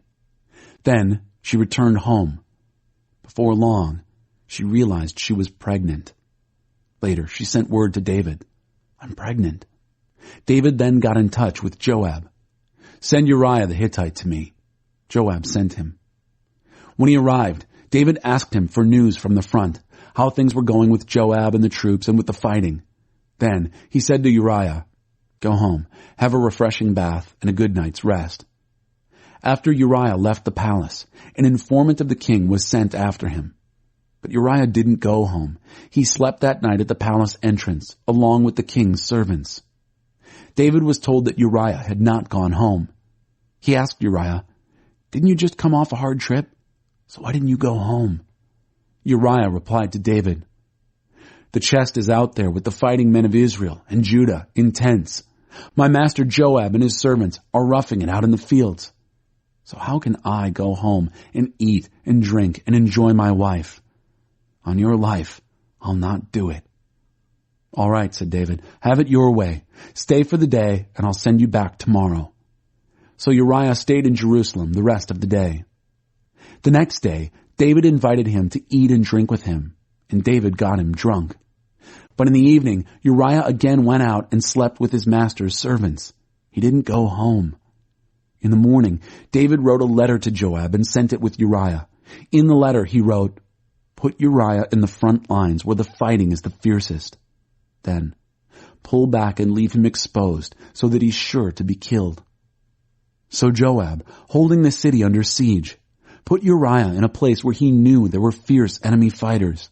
Then she returned home. Before long, she realized she was pregnant. Later, she sent word to David, "I'm pregnant." David then got in touch with Joab. "Send Uriah the Hittite to me." Joab sent him. When he arrived, David asked him for news from the front, how things were going with Joab and the troops and with the fighting. Then he said to Uriah, "Go home, have a refreshing bath and a good night's rest." After Uriah left the palace, an informant of the king was sent after him. But Uriah didn't go home. He slept that night at the palace entrance, along with the king's servants. David was told that Uriah had not gone home. He asked Uriah, "Didn't you just come off a hard trip? So why didn't you go home?" Uriah replied to David, "The chest is out there with the fighting men of Israel and Judah in tents. My master Joab and his servants are roughing it out in the fields. So how can I go home and eat and drink and enjoy my wife? On your life, I'll not do it." "All right," said David, "have it your way. Stay for the day, and I'll send you back tomorrow." So Uriah stayed in Jerusalem the rest of the day. The next day, David invited him to eat and drink with him, and David got him drunk. But in the evening, Uriah again went out and slept with his master's servants. He didn't go home. In the morning, David wrote a letter to Joab and sent it with Uriah. In the letter, he wrote, "Put Uriah in the front lines where the fighting is the fiercest. Then, pull back and leave him exposed so that he's sure to be killed." So Joab, holding the city under siege, put Uriah in a place where he knew there were fierce enemy fighters.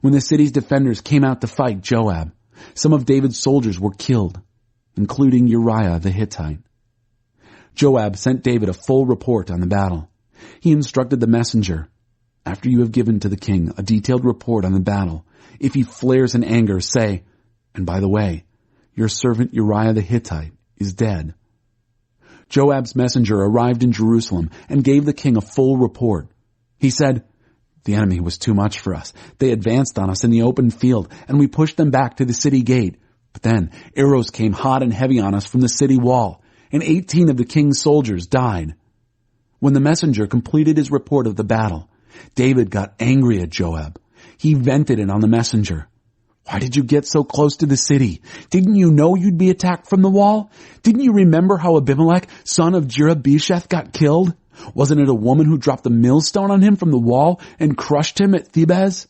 When the city's defenders came out to fight Joab, some of David's soldiers were killed, including Uriah the Hittite. Joab sent David a full report on the battle. He instructed the messenger, "After you have given to the king a detailed report on the battle, if he flares in anger, say, 'And by the way, your servant Uriah the Hittite is dead.'" Joab's messenger arrived in Jerusalem and gave the king a full report. He said, "The enemy was too much for us. They advanced on us in the open field, and we pushed them back to the city gate. But then arrows came hot and heavy on us from the city wall, and 18 of the king's soldiers died." When the messenger completed his report of the battle, David got angry at Joab. He vented it on the messenger. "Why did you get so close to the city? Didn't you know you'd be attacked from the wall? Didn't you remember how Abimelech, son of Jerubesheth, got killed? Wasn't it a woman who dropped a millstone on him from the wall and crushed him at Thebez?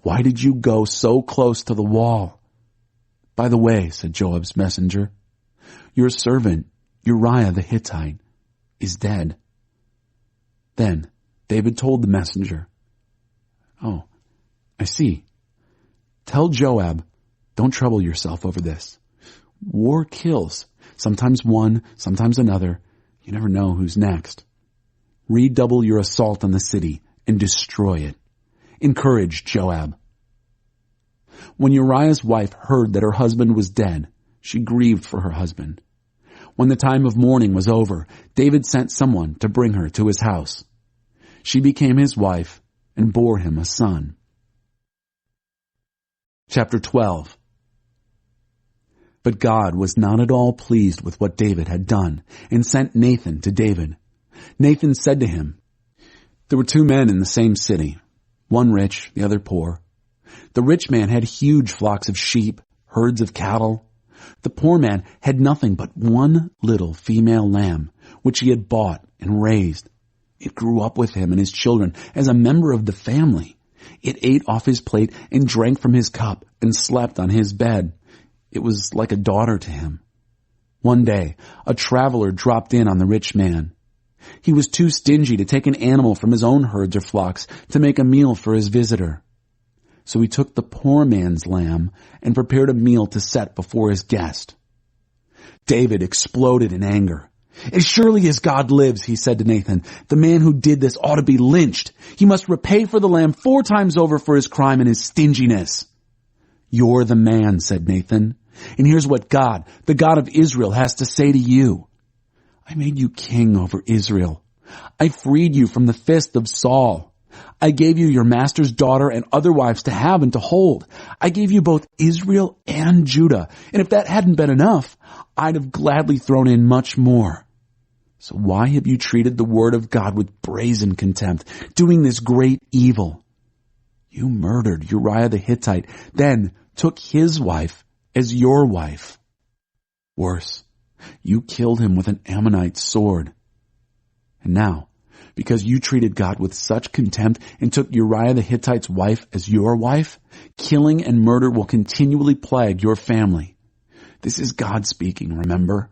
Why did you go so close to the wall?" "By the way," said Joab's messenger, "your servant, Uriah the Hittite, is dead." Then David told the messenger, "Oh, I see. Tell Joab, don't trouble yourself over this. War kills, sometimes one, sometimes another. You never know who's next. Redouble your assault on the city and destroy it. Encourage Joab." When Uriah's wife heard that her husband was dead, she grieved for her husband. When the time of mourning was over, David sent someone to bring her to his house. She became his wife and bore him a son. Chapter 12. But God was not at all pleased with what David had done and sent Nathan to David. Nathan said to him, "There were 2 men in the same city, one rich, the other poor. The rich man had huge flocks of sheep, herds of cattle. The poor man had nothing but one little female lamb, which he had bought and raised. It grew up with him and his children as a member of the family. It ate off his plate and drank from his cup and slept on his bed. It was like a daughter to him. One day, a traveler dropped in on the rich man. He was too stingy to take an animal from his own herds or flocks to make a meal for his visitor. So he took the poor man's lamb and prepared a meal to set before his guest." David exploded in anger. "As surely as God lives," he said to Nathan, "the man who did this ought to be lynched. He must repay for the lamb 4 times over for his crime and his stinginess." "You're the man," said Nathan, "and here's what God, the God of Israel, has to say to you. I made you king over Israel. I freed you from the fist of Saul. I gave you your master's daughter and other wives to have and to hold. I gave you both Israel and Judah, and if that hadn't been enough, I'd have gladly thrown in much more. So why have you treated the word of God with brazen contempt, doing this great evil? You murdered Uriah the Hittite, then took his wife as your wife. Worse, you killed him with an Ammonite sword. And now, because you treated God with such contempt and took Uriah the Hittite's wife as your wife, killing and murder will continually plague your family. This is God speaking, remember?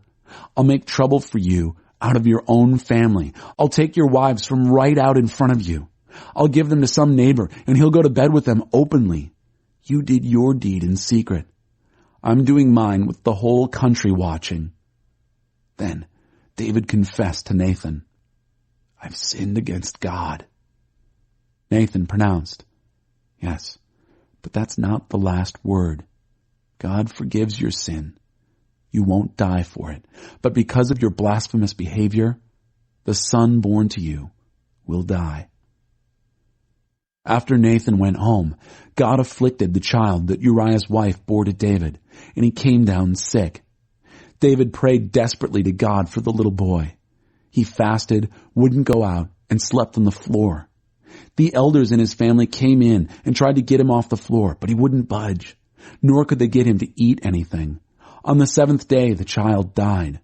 I'll make trouble for you out of your own family. I'll take your wives from right out in front of you. I'll give them to some neighbor, and he'll go to bed with them openly. You did your deed in secret. I'm doing mine with the whole country watching." Then David confessed to Nathan, "I've sinned against God." Nathan pronounced, "Yes, but that's not the last word. God forgives your sin. You won't die for it, but because of your blasphemous behavior, the son born to you will die." After Nathan went home, God afflicted the child that Uriah's wife bore to David, and he came down sick. David prayed desperately to God for the little boy. He fasted, wouldn't go out, and slept on the floor. The elders in his family came in and tried to get him off the floor, but he wouldn't budge. nor could they get him to eat anything. On the 7th day, the child died.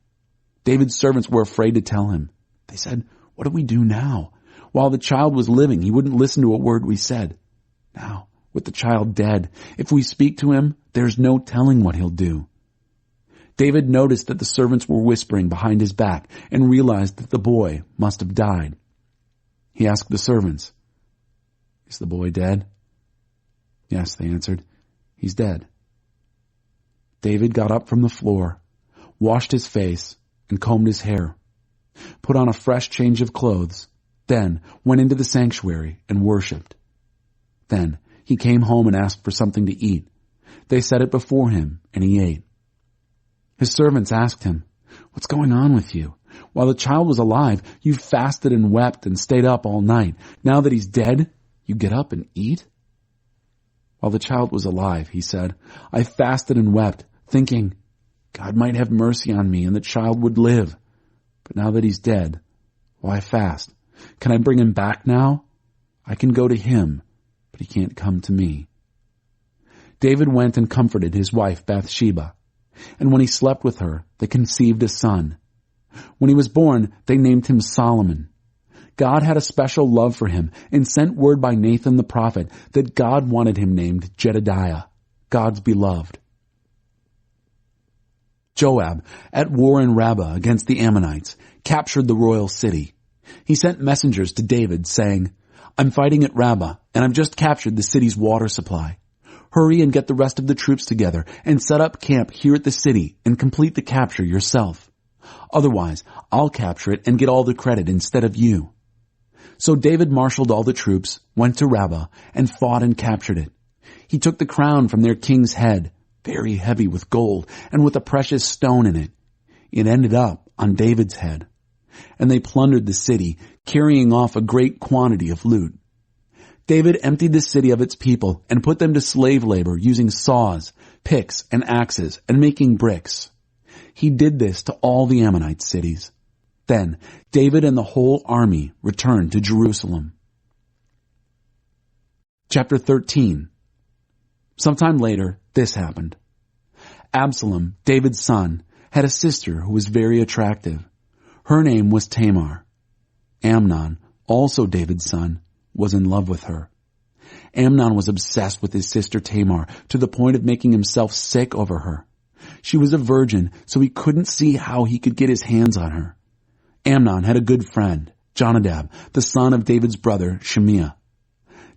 David's servants were afraid to tell him. They said, "What do we do now? While the child was living, he wouldn't listen to a word we said. Now, with the child dead, if we speak to him, there's no telling what he'll do." David noticed that the servants were whispering behind his back and realized that the boy must have died. He asked the servants, "Is the boy dead?" "Yes," they answered. "He's dead." David got up from the floor, washed his face, and combed his hair, put on a fresh change of clothes, then went into the sanctuary and worshipped. Then he came home and asked for something to eat. They set it before him, and he ate. His servants asked him, "What's going on with you? While the child was alive, you fasted and wept and stayed up all night. Now that he's dead, you get up and eat?" "While the child was alive," he said, "I fasted and wept, thinking, God might have mercy on me and the child would live. But now that he's dead, why fast? Can I bring him back now? I can go to him, but he can't come to me." David went and comforted his wife Bathsheba, and when he slept with her, they conceived a son. When he was born, they named him Solomon. God had a special love for him and sent word by Nathan the prophet that God wanted him named Jedediah, God's beloved. Joab, at war in Rabbah against the Ammonites, captured the royal city. He sent messengers to David saying, "I'm fighting at Rabbah, and I've just captured the city's water supply. Hurry and get the rest of the troops together and set up camp here at the city and complete the capture yourself. Otherwise, I'll capture it and get all the credit instead of you." So David marshaled all the troops, went to Rabbah, and fought and captured it. He took the crown from their king's head, very heavy with gold and with a precious stone in it. It ended up on David's head. And they plundered the city, carrying off a great quantity of loot. David emptied the city of its people and put them to slave labor using saws, picks, and axes, and making bricks. He did this to all the Ammonite cities. Then David and the whole army returned to Jerusalem. Chapter 13. Sometime later, this happened. Absalom, David's son, had a sister who was very attractive. Her name was Tamar. Amnon, also David's son, was in love with her. Amnon was obsessed with his sister Tamar to the point of making himself sick over her. She was a virgin, so he couldn't see how he could get his hands on her. Amnon had a good friend, Jonadab, the son of David's brother, Shimea.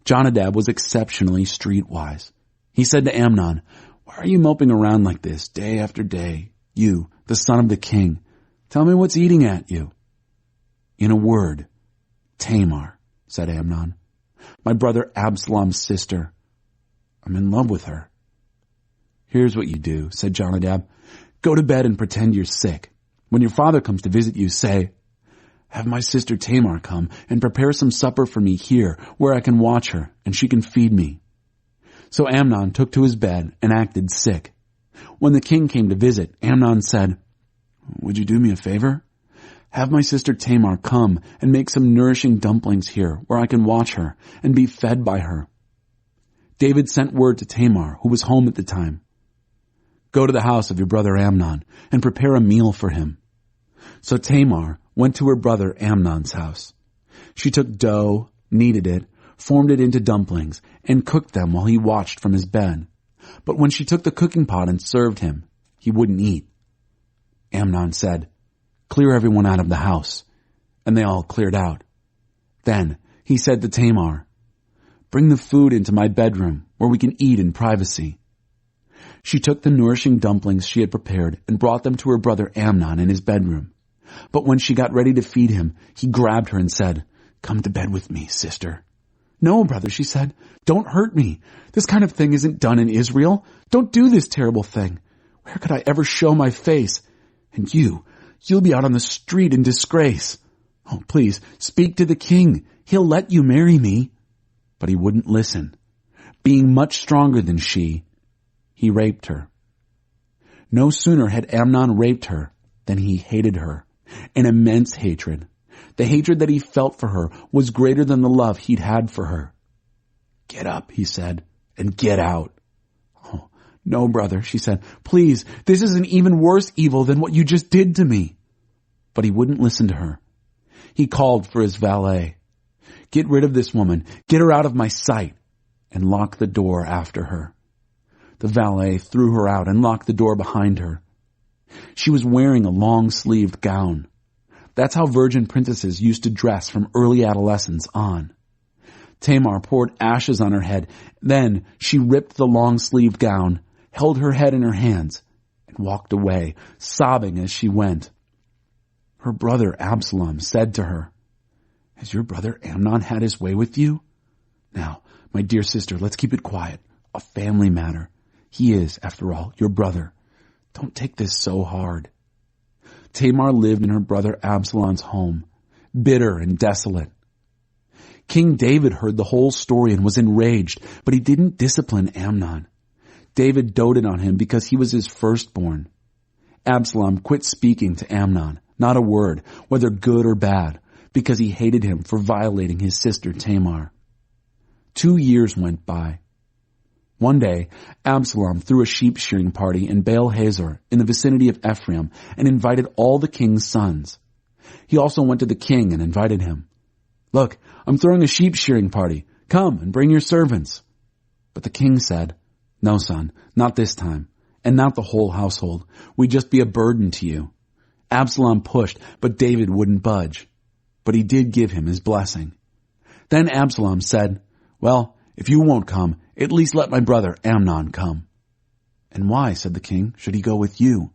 Jonadab was exceptionally streetwise. He said to Amnon, "Why are you moping around like this day after day? You, the son of the king. Tell me what's eating at you." "In a word, Tamar," said Amnon. "My brother Absalom's sister. I'm in love with her." "Here's what you do," said Jonadab. "Go to bed and pretend you're sick. When your father comes to visit you, say, 'Have my sister Tamar come and prepare some supper for me here where I can watch her and she can feed me.'" So Amnon took to his bed and acted sick. When the king came to visit, Amnon said, "Would you do me a favor? Have my sister Tamar come and make some nourishing dumplings here where I can watch her and be fed by her." David sent word to Tamar, who was home at the time. "Go to the house of your brother Amnon and prepare a meal for him." So Tamar went to her brother Amnon's house. She took dough, kneaded it, formed it into dumplings, and cooked them while he watched from his bed. But when she took the cooking pot and served him, he wouldn't eat. Amnon said, "Clear everyone out of the house." And they all cleared out. Then he said to Tamar, "Bring the food into my bedroom where we can eat in privacy." She took the nourishing dumplings she had prepared and brought them to her brother Amnon in his bedroom. But when she got ready to feed him, he grabbed her and said, "Come to bed with me, sister." "No, brother," she said. "Don't hurt me. This kind of thing isn't done in Israel. Don't do this terrible thing. Where could I ever show my face? And you'll be out on the street in disgrace. Oh, please, speak to the king. He'll let you marry me." But he wouldn't listen. Being much stronger than she, he raped her. No sooner had Amnon raped her than he hated her, an immense hatred. The hatred that he felt for her was greater than the love he'd had for her. "Get up," he said, "and get out." Oh, "No, brother," she said. "Please, this is an even worse evil than what you just did to me." But he wouldn't listen to her. He called for his valet. "Get rid of this woman. Get her out of my sight," and lock the door after her. The valet threw her out and locked the door behind her. She was wearing a long-sleeved gown. That's how virgin princesses used to dress from early adolescence on. Tamar poured ashes on her head. Then she ripped the long-sleeved gown, held her head in her hands, and walked away, sobbing as she went. Her brother Absalom said to her, "Has your brother Amnon had his way with you? Now, my dear sister, let's keep it quiet. A family matter. He is, after all, your brother. Don't take this so hard." Tamar lived in her brother Absalom's home, bitter and desolate. King David heard the whole story and was enraged, but he didn't discipline Amnon. David doted on him because he was his firstborn. Absalom quit speaking to Amnon, not a word, whether good or bad, because he hated him for violating his sister Tamar. 2 years went by. One day, Absalom threw a sheep shearing party in Baal Hazor in the vicinity of Ephraim and invited all the king's sons. He also went to the king and invited him. "Look, I'm throwing a sheep shearing party. Come and bring your servants." But the king said, "No, son, not this time, and not the whole household. We'd just be a burden to you." Absalom pushed, but David wouldn't budge. But he did give him his blessing. Then Absalom said, "Well, if you won't come, at least let my brother Amnon come." "And why," said the king, "should he go with you?"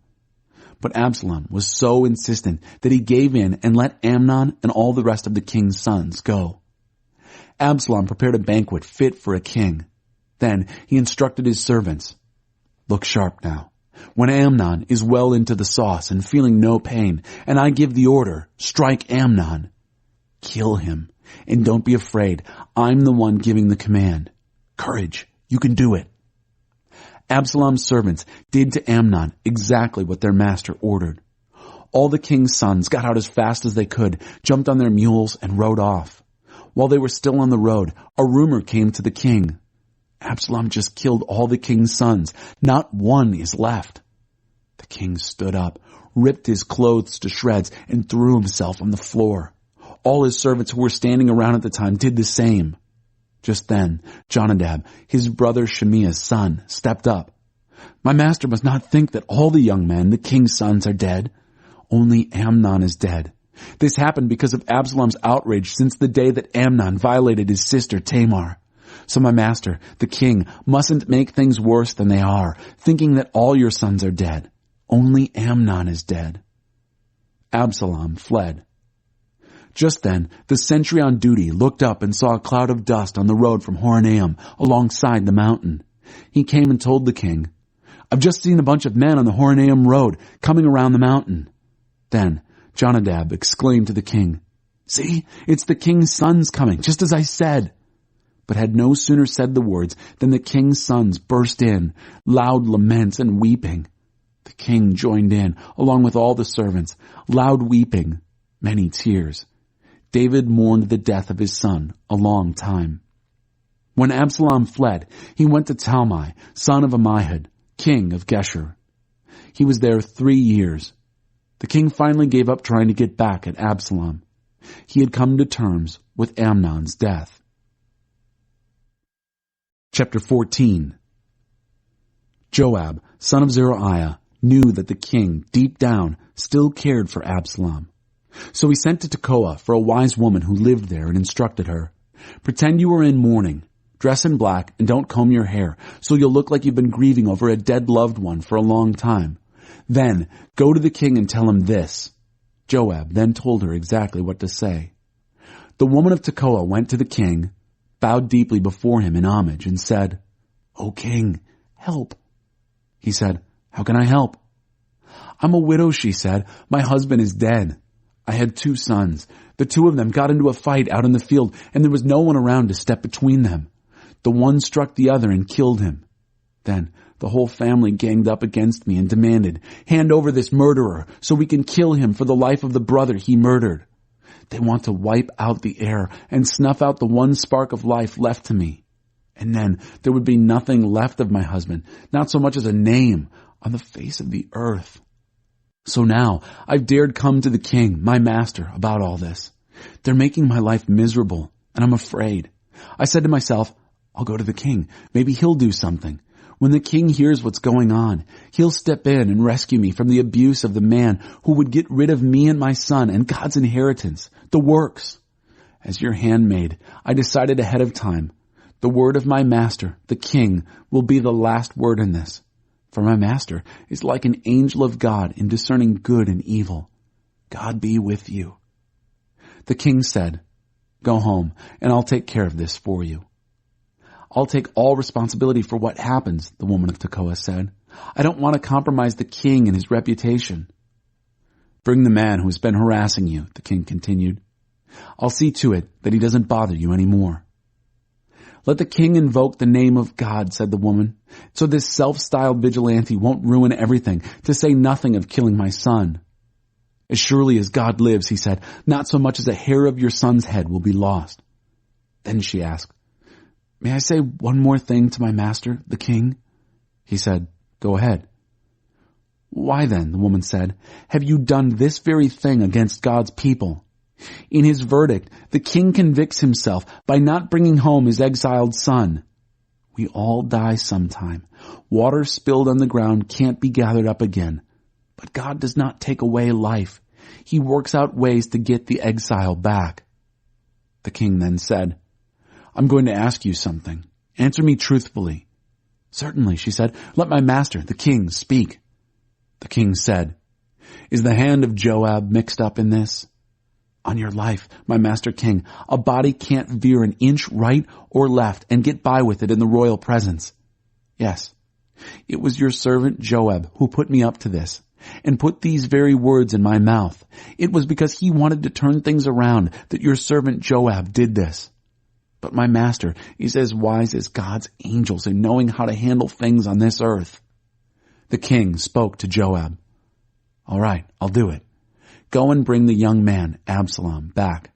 But Absalom was so insistent that he gave in and let Amnon and all the rest of the king's sons go. Absalom prepared a banquet fit for a king. Then he instructed his servants, "Look sharp now. When Amnon is well into the sauce and feeling no pain, and I give the order, strike Amnon. Kill him, and don't be afraid. I'm the one giving the command. Courage, you can do it." Absalom's servants did to Amnon exactly what their master ordered. All the king's sons got out as fast as they could, jumped on their mules, and rode off. While they were still on the road, a rumor came to the king. "Absalom just killed all the king's sons. Not one is left." The king stood up, ripped his clothes to shreds, and threw himself on the floor. All his servants who were standing around at the time did the same. Just then, Jonadab, his brother Shimeah's son, stepped up. "My master must not think that all the young men, the king's sons, are dead. Only Amnon is dead. This happened because of Absalom's outrage since the day that Amnon violated his sister Tamar. So my master, the king, mustn't make things worse than they are, thinking that all your sons are dead. Only Amnon is dead." Absalom fled. Just then, the sentry on duty looked up and saw a cloud of dust on the road from Horonaim alongside the mountain. He came and told the king, "I've just seen a bunch of men on the Horonaim road coming around the mountain." Then Jonadab exclaimed to the king, "See, it's the king's sons coming, just as I said." But had no sooner said the words than the king's sons burst in, loud laments and weeping. The king joined in, along with all the servants, loud weeping, many tears. David mourned the death of his son a long time. When Absalom fled, he went to Talmai, son of Ammihud, king of Geshur. He was there 3 years. The king finally gave up trying to get back at Absalom. He had come to terms with Amnon's death. Chapter 14. Joab, son of Zeruiah, knew that the king, deep down, still cared for Absalom. So he sent to Tekoa for a wise woman who lived there and instructed her, "Pretend you are in mourning. Dress in black and don't comb your hair, so you'll look like you've been grieving over a dead loved one for a long time. Then go to the king and tell him this." Joab then told her exactly what to say. The woman of Tekoa went to the king, bowed deeply before him in homage, and said, "O king, help." He said, "How can I help?" "I'm a widow," she said. "My husband is dead. I had 2 sons. The 2 of them got into a fight out in the field, and there was no one around to step between them. The one struck the other and killed him. Then the whole family ganged up against me and demanded, 'Hand over this murderer so we can kill him for the life of the brother he murdered.' They want to wipe out the air and snuff out the one spark of life left to me. And then there would be nothing left of my husband, not so much as a name on the face of the earth. So now I've dared come to the king, my master, about all this. They're making my life miserable, and I'm afraid. I said to myself, I'll go to the king. Maybe he'll do something. When the king hears what's going on, he'll step in and rescue me from the abuse of the man who would get rid of me and my son and God's inheritance, the works. As your handmaid, I decided ahead of time, the word of my master, the king, will be the last word in this. For my master is like an angel of God in discerning good and evil. God be with you. The king said, Go home, and I'll take care of this for you. I'll take all responsibility for what happens, the woman of Tekoa said. I don't want to compromise the king and his reputation. Bring the man who has been harassing you, the king continued. I'll see to it that he doesn't bother you anymore. Let the king invoke the name of God, said the woman, so this self-styled vigilante won't ruin everything, to say nothing of killing my son. As surely as God lives, he said, not so much as a hair of your son's head will be lost. Then she asked, May I say one more thing to my master, the king? He said, Go ahead. Why then, the woman said, have you done this very thing against God's people? In his verdict, the king convicts himself by not bringing home his exiled son. We all die sometime. Water spilled on the ground can't be gathered up again. But God does not take away life. He works out ways to get the exile back. The king then said, I'm going to ask you something. Answer me truthfully. Certainly, she said. Let my master, the king, speak. The king said, Is the hand of Joab mixed up in this? On your life, my master king, a body can't veer an inch right or left and get by with it in the royal presence. Yes, it was your servant Joab who put me up to this and put these very words in my mouth. It was because he wanted to turn things around that your servant Joab did this. But my master is as wise as God's angels in knowing how to handle things on this earth. The king spoke to Joab. All right, I'll do it. Go and bring the young man, Absalom, back.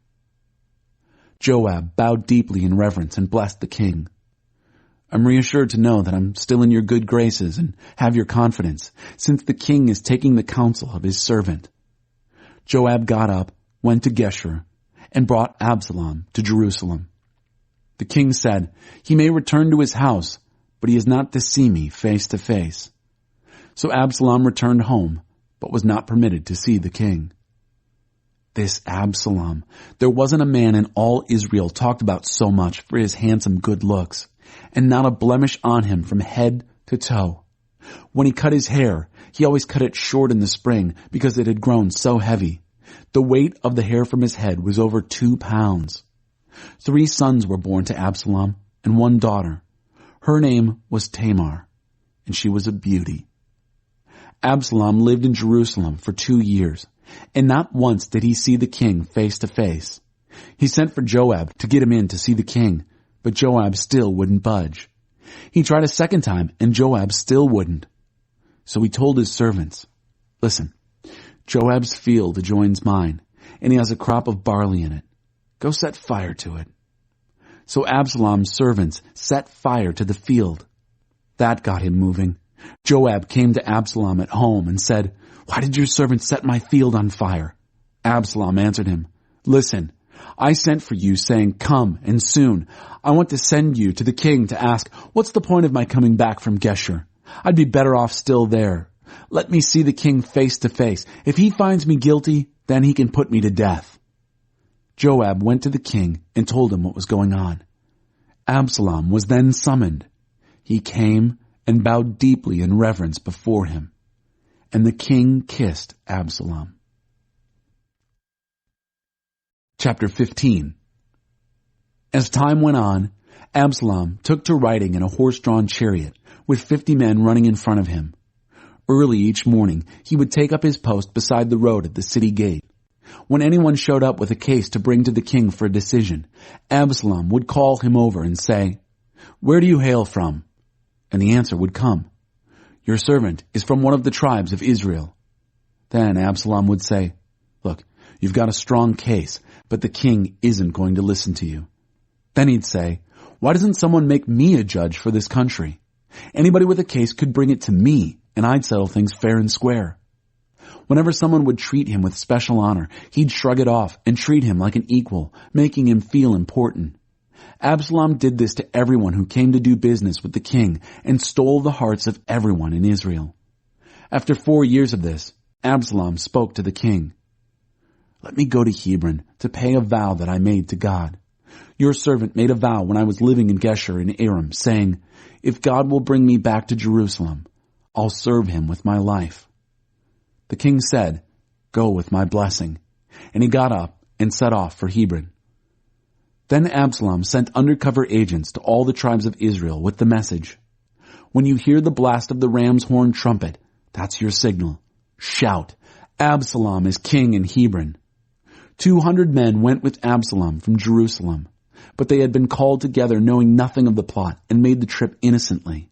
Joab bowed deeply in reverence and blessed the king. I'm reassured to know that I'm still in your good graces and have your confidence, since the king is taking the counsel of his servant. Joab got up, went to Geshur, and brought Absalom to Jerusalem. The king said, He may return to his house, but he is not to see me face to face. So Absalom returned home, but was not permitted to see the king. This Absalom, there wasn't a man in all Israel talked about so much for his handsome good looks, and not a blemish on him from head to toe. When he cut his hair, he always cut it short in the spring because it had grown so heavy. The weight of the hair from his head was over 2 pounds. 3 sons were born to Absalom and 1 daughter. Her name was Tamar, and she was a beauty. Absalom lived in Jerusalem for 2 years, and not once did he see the king face to face. He sent for Joab to get him in to see the king, but Joab still wouldn't budge. He tried a second time, and Joab still wouldn't. So he told his servants, Listen, Joab's field adjoins mine, and he has a crop of barley in it. Go set fire to it. So Absalom's servants set fire to the field. That got him moving. Joab came to Absalom at home and said, Why did your servant set my field on fire? Absalom answered him, Listen, I sent for you saying, Come, and soon. I want to send you to the king to ask, What's the point of my coming back from Geshur? I'd be better off still there. Let me see the king face to face. If he finds me guilty, then he can put me to death. Joab went to the king and told him what was going on. Absalom was then summoned. He came and bowed deeply in reverence before him. And the king kissed Absalom. Chapter 15. As time went on, Absalom took to riding in a horse-drawn chariot with 50 men running in front of him. Early each morning, he would take up his post beside the road at the city gate. When anyone showed up with a case to bring to the king for a decision, Absalom would call him over and say, Where do you hail from? And the answer would come, Your servant is from one of the tribes of Israel. Then Absalom would say, Look, you've got a strong case, but the king isn't going to listen to you. Then he'd say, Why doesn't someone make me a judge for this country? Anybody with a case could bring it to me, and I'd settle things fair and square. Whenever someone would treat him with special honor, he'd shrug it off and treat him like an equal, making him feel important. Absalom did this to everyone who came to do business with the king and stole the hearts of everyone in Israel. After 4 years of this, Absalom spoke to the king. Let me go to Hebron to pay a vow that I made to God. Your servant made a vow when I was living in Geshur in Aram, saying, if God will bring me back to Jerusalem, I'll serve him with my life. The king said, go with my blessing. And he got up and set off for Hebron. Then Absalom sent undercover agents to all the tribes of Israel with the message, when you hear the blast of the ram's horn trumpet, that's your signal. Shout, Absalom is king in Hebron. 200 men went with Absalom from Jerusalem, but they had been called together knowing nothing of the plot and made the trip innocently.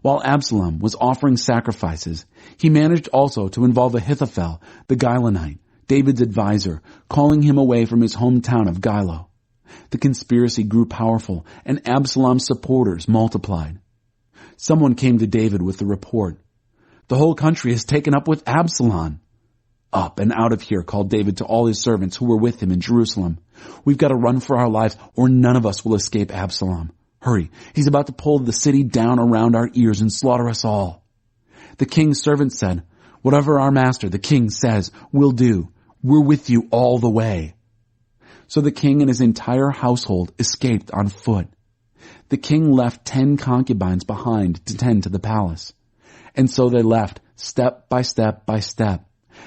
While Absalom was offering sacrifices, he managed also to involve Ahithophel, the Gilonite, David's advisor, calling him away from his hometown of Gilo. The conspiracy grew powerful, and Absalom's supporters multiplied. Someone came to David with the report, the whole country is taken up with Absalom. Up and out of here, called David to all his servants who were with him in Jerusalem. We've got to run for our lives, or none of us will escape Absalom. Hurry, he's about to pull the city down around our ears and slaughter us all. The king's servants said, whatever our master, the king, says, we'll do. We're with you all the way. So the king and his entire household escaped on foot. The king left 10 concubines behind to tend to the palace. And so they left, step by step by step,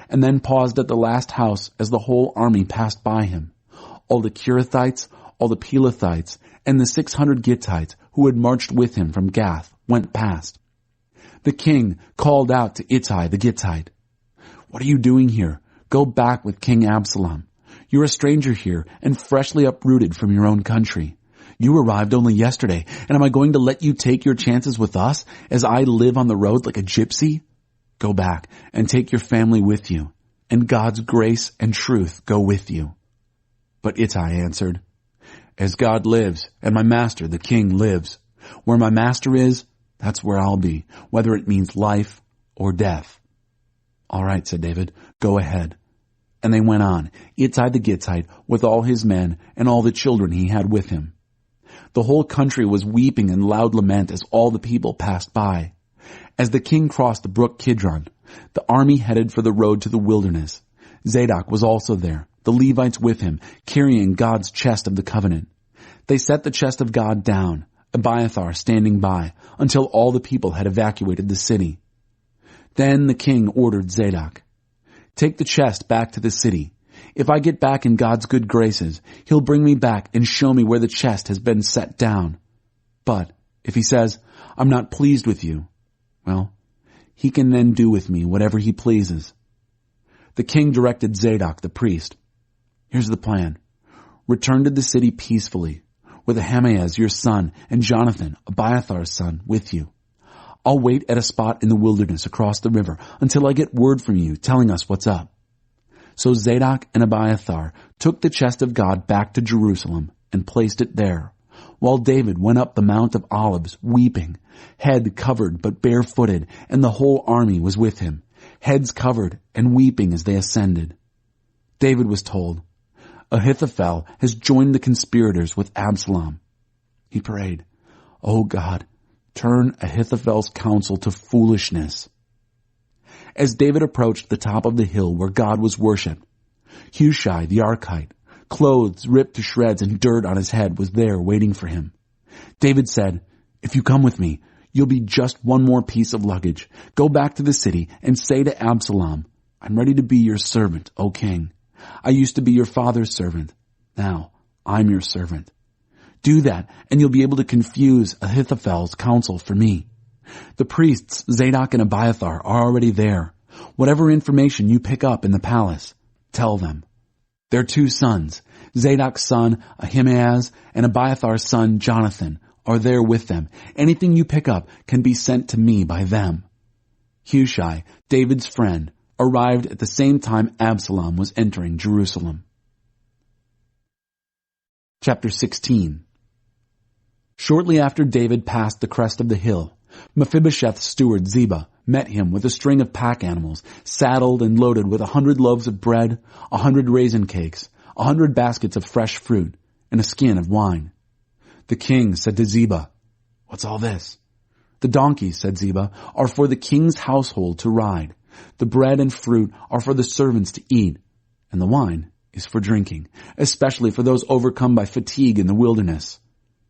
and then paused at the last house as the whole army passed by him. All the Kerethites, all the Pelethites, and the 600 Gittites who had marched with him from Gath went past. The king called out to Ittai the Gittite, what are you doing here? Go back with King Absalom. You're a stranger here and freshly uprooted from your own country. You arrived only yesterday, and am I going to let you take your chances with us as I live on the road like a gypsy? Go back and take your family with you, and God's grace and truth go with you. But Ittai answered, as God lives, and my master, the king, lives, where my master is, that's where I'll be, whether it means life or death. All right, said David, go ahead. And they went on, Ittai the Gittite, with all his men and all the children he had with him. The whole country was weeping in loud lament as all the people passed by. As the king crossed the brook Kidron, the army headed for the road to the wilderness. Zadok was also there, the Levites with him, carrying God's chest of the covenant. They set the chest of God down, Abiathar standing by, until all the people had evacuated the city. Then the king ordered Zadok, take the chest back to the city. If I get back in God's good graces, he'll bring me back and show me where the chest has been set down. But if he says, I'm not pleased with you, well, he can then do with me whatever he pleases. The king directed Zadok the priest, here's the plan. Return to the city peacefully, with Ahimaaz your son and Jonathan, Abiathar's son, with you. I'll wait at a spot in the wilderness across the river until I get word from you telling us what's up. So Zadok and Abiathar took the chest of God back to Jerusalem and placed it there, while David went up the Mount of Olives weeping, head covered but barefooted, and the whole army was with him, heads covered and weeping as they ascended. David was told, Ahithophel has joined the conspirators with Absalom. He prayed, O God, turn Ahithophel's counsel to foolishness. As David approached the top of the hill where God was worshipped, Hushai the Archite, clothes ripped to shreds and dirt on his head, was there waiting for him. David said, if you come with me, you'll be just one more piece of luggage. Go back to the city and say to Absalom, I'm ready to be your servant, O king. I used to be your father's servant. Now I'm your servant. Do that, and you'll be able to confuse Ahithophel's counsel for me. The priests, Zadok and Abiathar, are already there. Whatever information you pick up in the palace, tell them. Their 2 sons, Zadok's son Ahimaaz and Abiathar's son Jonathan, are there with them. Anything you pick up can be sent to me by them. Hushai, David's friend, arrived at the same time Absalom was entering Jerusalem. Chapter 16. Shortly after David passed the crest of the hill, Mephibosheth's steward Ziba met him with a string of pack animals, saddled and loaded with 100 loaves of bread, 100 raisin cakes, 100 baskets of fresh fruit, and a skin of wine. The king said to Ziba, "What's all this?" "The donkeys," said Ziba, "are for the king's household to ride. The bread and fruit are for the servants to eat, and the wine is for drinking, especially for those overcome by fatigue in the wilderness."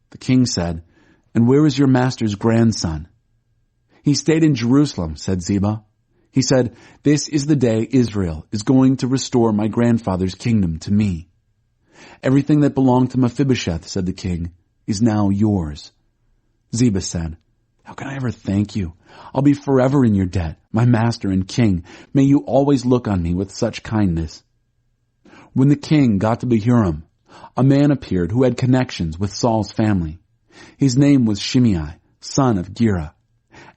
The king said, "And where is your master's grandson?" "He stayed in Jerusalem," said Ziba. He said, "This is the day Israel is going to restore my grandfather's kingdom to me." "Everything that belonged to Mephibosheth," said the king, "is now yours." Ziba said, "How can I ever thank you? I'll be forever in your debt, my master and king. May you always look on me with such kindness." When the king got to Bahurim, a man appeared who had connections with Saul's family. His name was Shimei, son of Gera.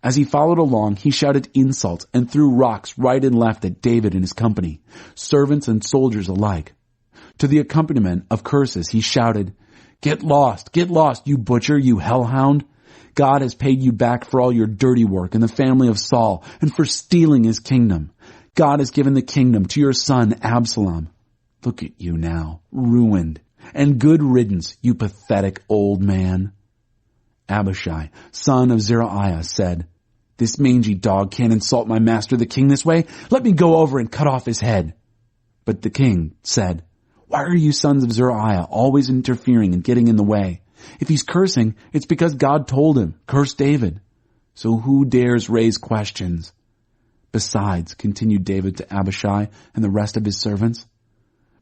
As he followed along, he shouted insults and threw rocks right and left at David and his company, servants and soldiers alike. To the accompaniment of curses, he shouted, get lost, you butcher, you hellhound. God has paid you back for all your dirty work in the family of Saul and for stealing his kingdom. God has given the kingdom to your son Absalom. Look at you now, ruined, and good riddance, you pathetic old man." Abishai, son of Zeruiah, said, "This mangy dog can't insult my master the king this way. Let me go over and cut off his head." But the king said, "Why are you sons of Zeruiah always interfering and getting in the way? If he's cursing, it's because God told him, curse David. So who dares raise questions? Besides," continued David to Abishai and the rest of his servants,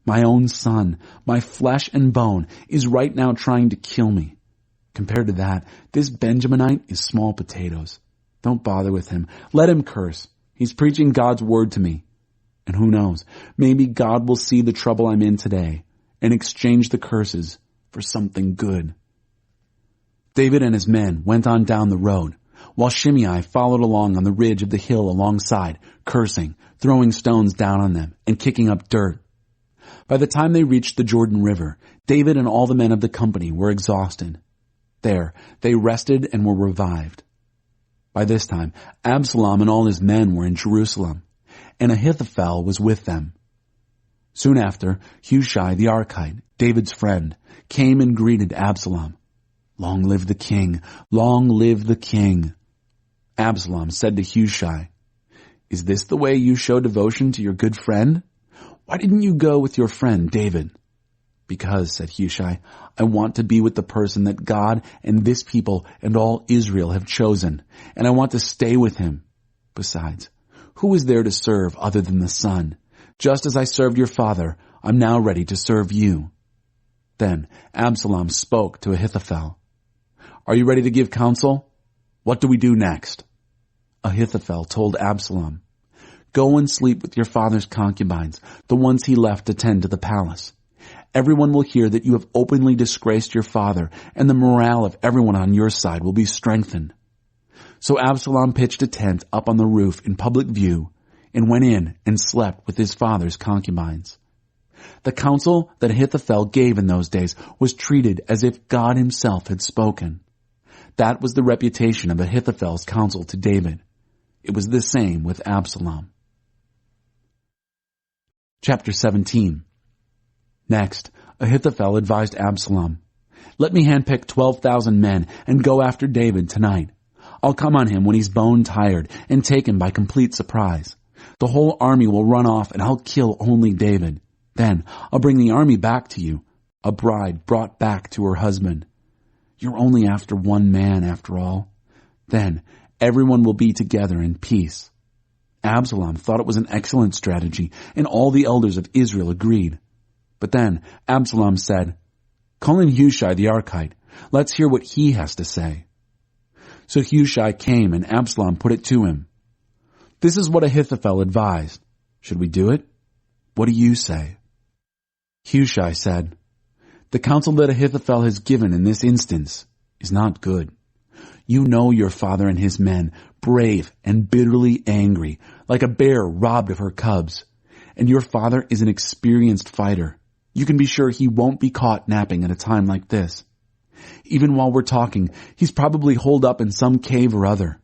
"my own son, my flesh and bone, is right now trying to kill me. Compared to that, this Benjaminite is small potatoes. Don't bother with him. Let him curse. He's preaching God's word to me. And who knows, maybe God will see the trouble I'm in today and exchange the curses for something good." David and his men went on down the road, while Shimei followed along on the ridge of the hill alongside, cursing, throwing stones down on them, and kicking up dirt. By the time they reached the Jordan River, David and all the men of the company were exhausted. There, they rested and were revived. By this time, Absalom and all his men were in Jerusalem, and Ahithophel was with them. Soon after, Hushai the Archite, David's friend, came and greeted Absalom. "Long live the king! Long live the king!" Absalom said to Hushai, "Is this the way you show devotion to your good friend? Why didn't you go with your friend David?" "Because," said Hushai, "I want to be with the person that God and this people and all Israel have chosen, and I want to stay with him. Besides, who is there to serve other than the Son? Just as I served your father, I'm now ready to serve you." Then Absalom spoke to Ahithophel. "Are you ready to give counsel? What do we do next?" Ahithophel told Absalom, "Go and sleep with your father's concubines, the ones he left to tend to the palace. Everyone will hear that you have openly disgraced your father, and the morale of everyone on your side will be strengthened." So Absalom pitched a tent up on the roof in public view and went in and slept with his father's concubines. The counsel that Ahithophel gave in those days was treated as if God himself had spoken. That was the reputation of Ahithophel's counsel to David. It was the same with Absalom. Chapter 17. Next, Ahithophel advised Absalom, "Let me handpick 12,000 men and go after David tonight. I'll come on him when he's bone tired and take him by complete surprise. The whole army will run off and I'll kill only David. Then I'll bring the army back to you, a bride brought back to her husband. You're only after one man after all. Then everyone will be together in peace." Absalom thought it was an excellent strategy, and all the elders of Israel agreed. But then Absalom said, "Call in Hushai the Archite. Let's hear what he has to say." So Hushai came, and Absalom put it to him. "This is what Ahithophel advised. Should we do it? What do you say?" Hushai said, "The counsel that Ahithophel has given in this instance is not good. You know your father and his men, brave and bitterly angry, like a bear robbed of her cubs. And your father is an experienced fighter. You can be sure he won't be caught napping at a time like this. Even while we're talking, he's probably holed up in some cave or other.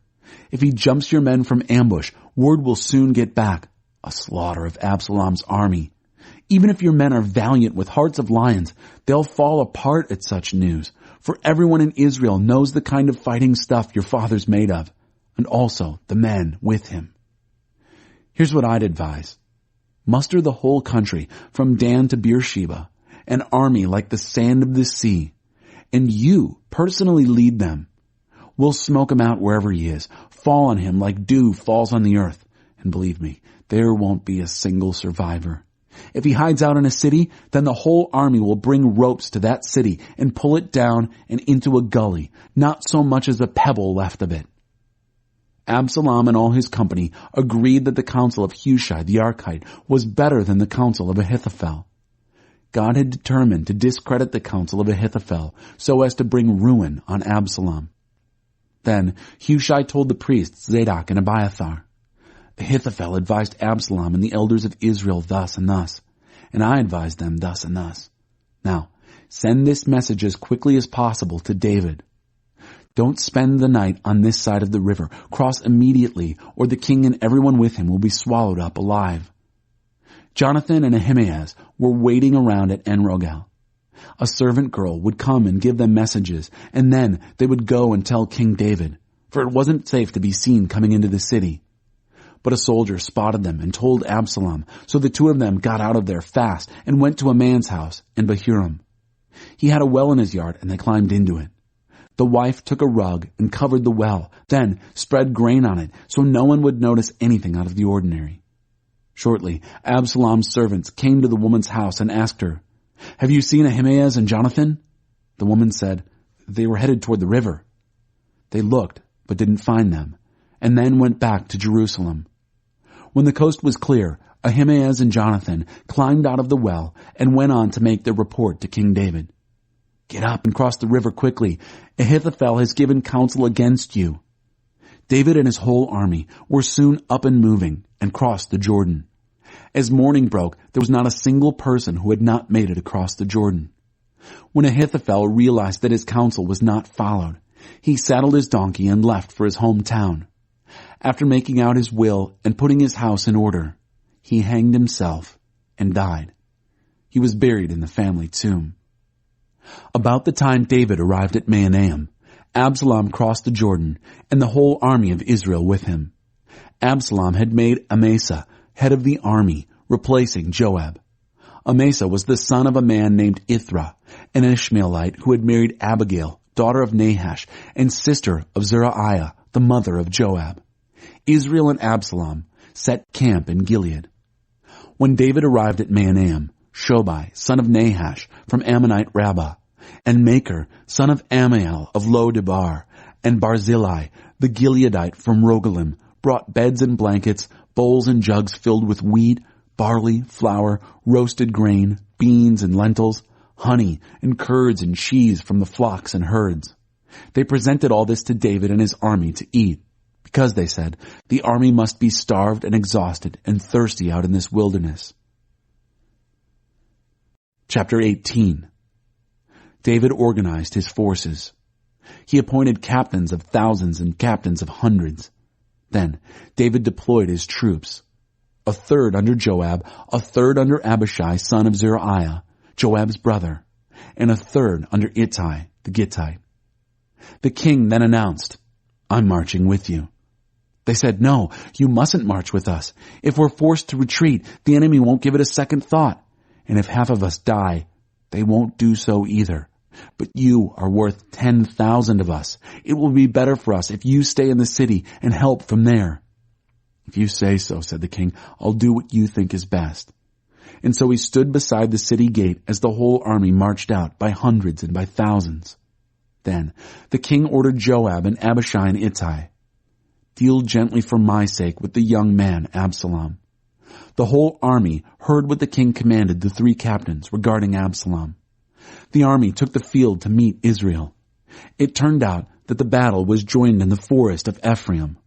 If he jumps your men from ambush, word will soon get back. A slaughter of Absalom's army. Even if your men are valiant with hearts of lions, they'll fall apart at such news, for everyone in Israel knows the kind of fighting stuff your father's made of, and also the men with him. Here's what I'd advise. Muster the whole country, from Dan to Beersheba, an army like the sand of the sea, and you personally lead them. We'll smoke him out wherever he is, fall on him like dew falls on the earth, and believe me, there won't be a single survivor. If he hides out in a city, then the whole army will bring ropes to that city and pull it down and into a gully, not so much as a pebble left of it. Absalom and all his company agreed that the counsel of Hushai the Archite was better than the counsel of Ahithophel. God had determined to discredit the counsel of Ahithophel so as to bring ruin on Absalom. Then Hushai told the priests Zadok and Abiathar, Ahithophel advised Absalom and the elders of Israel thus and thus, and I advised them thus and thus. Now, send this message as quickly as possible to David. Don't spend the night on this side of the river. Cross immediately, or the king and everyone with him will be swallowed up alive. Jonathan and Ahimaaz were waiting around at En-Rogel. A servant girl would come and give them messages, and then they would go and tell King David, for it wasn't safe to be seen coming into the city. But a soldier spotted them and told Absalom, so the two of them got out of there fast and went to a man's house in Bahurim. He had a well in his yard, and they climbed into it. The wife took a rug and covered the well, then spread grain on it so no one would notice anything out of the ordinary. Shortly, Absalom's servants came to the woman's house and asked her, Have you seen Ahimaaz and Jonathan? The woman said, They were headed toward the river. They looked, but didn't find them, and then went back to Jerusalem. When the coast was clear, Ahimaaz and Jonathan climbed out of the well and went on to make their report to King David. Get up and cross the river quickly. Ahithophel has given counsel against you. David and his whole army were soon up and moving and crossed the Jordan. As morning broke, there was not a single person who had not made it across the Jordan. When Ahithophel realized that his counsel was not followed, he saddled his donkey and left for his hometown. After making out his will and putting his house in order, he hanged himself and died. He was buried in the family tomb. About the time David arrived at Mahanaim, Absalom crossed the Jordan and the whole army of Israel with him. Absalom had made Amasa head of the army, replacing Joab. Amasa was the son of a man named Ithra, an Ishmaelite who had married Abigail, daughter of Nahash, and sister of Zeruiah, the mother of Joab. Israel and Absalom set camp in Gilead. When David arrived at Mahanaim, Shobai, son of Nahash, from Ammonite Rabbah, and Maker, son of Ammiel of Lo-debar, and Barzillai, the Gileadite from Rogelim, brought beds and blankets, bowls and jugs filled with wheat, barley, flour, roasted grain, beans and lentils, honey and curds and cheese from the flocks and herds. They presented all this to David and his army to eat, because, they said, the army must be starved and exhausted and thirsty out in this wilderness. Chapter 18. David organized his forces. He appointed captains of thousands and captains of hundreds. Then David deployed his troops, a third under Joab, a third under Abishai, son of Zeruiah, Joab's brother, and a third under Ittai, the Gittite. The king then announced, I'm marching with you. They said, No, you mustn't march with us. If we're forced to retreat, the enemy won't give it a second thought. And if half of us die, they won't do so either. But you are worth 10,000 of us. It will be better for us if you stay in the city and help from there. If you say so, said the king, I'll do what you think is best. And so he stood beside the city gate as the whole army marched out by hundreds and by thousands. Then the king ordered Joab and Abishai and Ittai, Deal gently for my sake with the young man Absalom. The whole army heard what the king commanded the three captains regarding Absalom. The army took the field to meet Israel. It turned out that the battle was joined in the forest of Ephraim.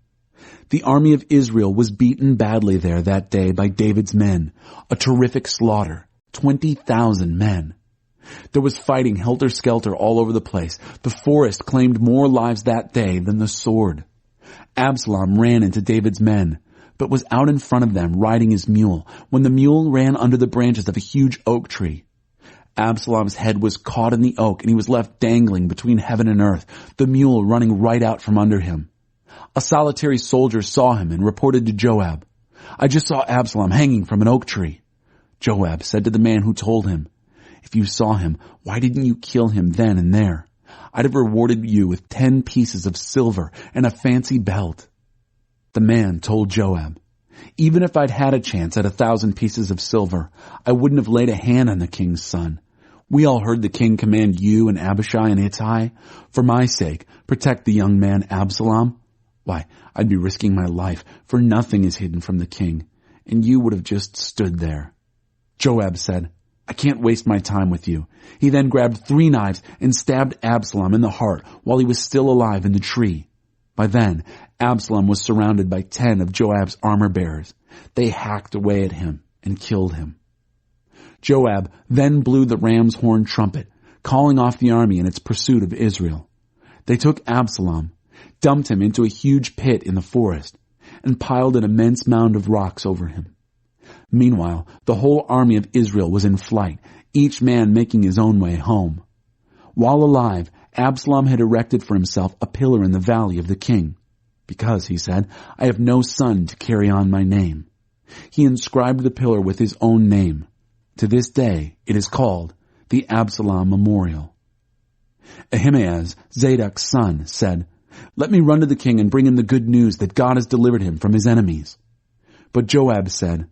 The army of Israel was beaten badly there that day by David's men, a terrific slaughter, 20,000 men. There was fighting helter-skelter all over the place. The forest claimed more lives that day than the sword. Absalom ran into David's men, but was out in front of them riding his mule when the mule ran under the branches of a huge oak tree. Absalom's head was caught in the oak and he was left dangling between heaven and earth, the mule running right out from under him. A solitary soldier saw him and reported to Joab, "I just saw Absalom hanging from an oak tree." Joab said to the man who told him, "If you saw him, why didn't you kill him then and there? I'd have rewarded you with 10 pieces of silver and a fancy belt." The man told Joab, "Even if I'd had a chance at 1,000 pieces of silver, I wouldn't have laid a hand on the king's son. We all heard the king command you and Abishai and Ittai, for my sake, protect the young man Absalom. Why, I'd be risking my life, for nothing is hidden from the king, and you would have just stood there." Joab said, "I can't waste my time with you." He then grabbed 3 knives and stabbed Absalom in the heart while he was still alive in the tree. By then, Absalom was surrounded by 10 of Joab's armor-bearers. They hacked away at him and killed him. Joab then blew the ram's horn trumpet, calling off the army in its pursuit of Israel. They took Absalom, dumped him into a huge pit in the forest, and piled an immense mound of rocks over him. Meanwhile, the whole army of Israel was in flight, each man making his own way home. While alive, Absalom had erected for himself a pillar in the valley of the king, because, he said, "I have no son to carry on my name." He inscribed the pillar with his own name. To this day, it is called the Absalom Memorial. Ahimaaz, Zadok's son, said, "Let me run to the king and bring him the good news that God has delivered him from his enemies." But Joab said,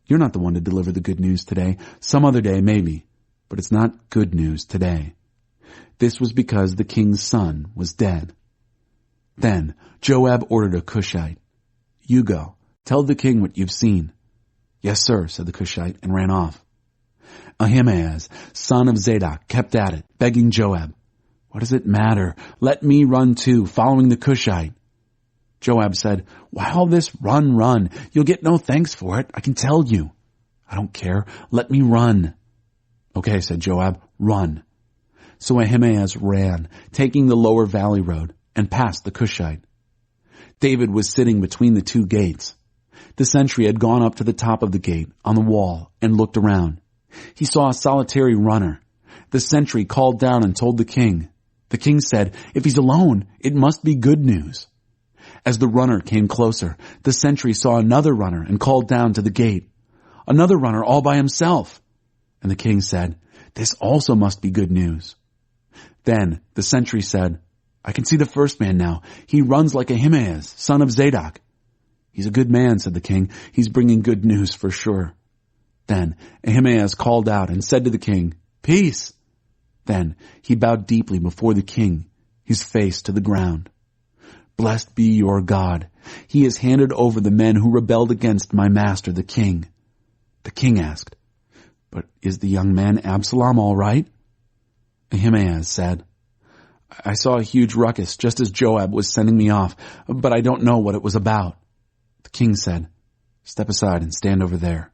"You're not the one to deliver the good news today. Some other day, maybe, but it's not good news today." This was because the king's son was dead. Then Joab ordered a Cushite, "You go, tell the king what you've seen." "Yes, sir," said the Cushite, and ran off. Ahimaaz, son of Zadok, kept at it, begging Joab, "What does it matter? Let me run too, following the Cushite." Joab said, "Why all this run? You'll get no thanks for it, I can tell you." "I don't care. Let me run." "Okay," said Joab, "run." So Ahimaaz ran, taking the lower valley road, and passed the Cushite. David was sitting between the 2 gates. The sentry had gone up to the top of the gate, on the wall, and looked around. He saw a solitary runner. The sentry called down and told the king. The king said, "If he's alone, it must be good news." As the runner came closer, the sentry saw another runner and called down to the gate. "Another runner all by himself." And the king said, "This also must be good news." Then the sentry said, "I can see the first man now. He runs like Ahimaaz, son of Zadok." "He's a good man," said the king. "He's bringing good news for sure." Then Ahimaaz called out and said to the king, "Peace." Then he bowed deeply before the king, his face to the ground. "Blessed be your God. He has handed over the men who rebelled against my master, the king." The king asked, "But is the young man Absalom all right?" Ahimaaz said, "I saw a huge ruckus just as Joab was sending me off, but I don't know what it was about." The king said, "Step aside and stand over there."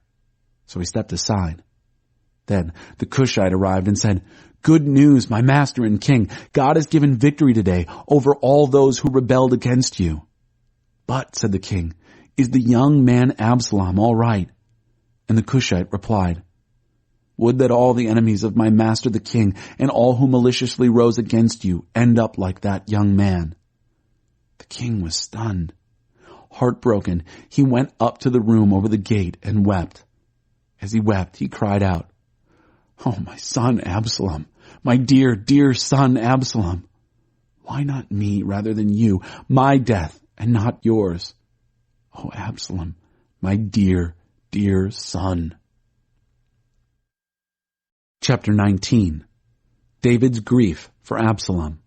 So he stepped aside. Then the Cushite arrived and said, "Good news, my master and king. God has given victory today over all those who rebelled against you." "But," said the king, "is the young man Absalom all right?" And the Cushite replied, "Would that all the enemies of my master the king and all who maliciously rose against you end up like that young man." The king was stunned. Heartbroken, he went up to the room over the gate and wept. As he wept, he cried out, "Oh, my son Absalom, my dear, dear son Absalom. Why not me rather than you, my death and not yours? Oh, Absalom, my dear, dear son." Chapter 19. David's grief for Absalom.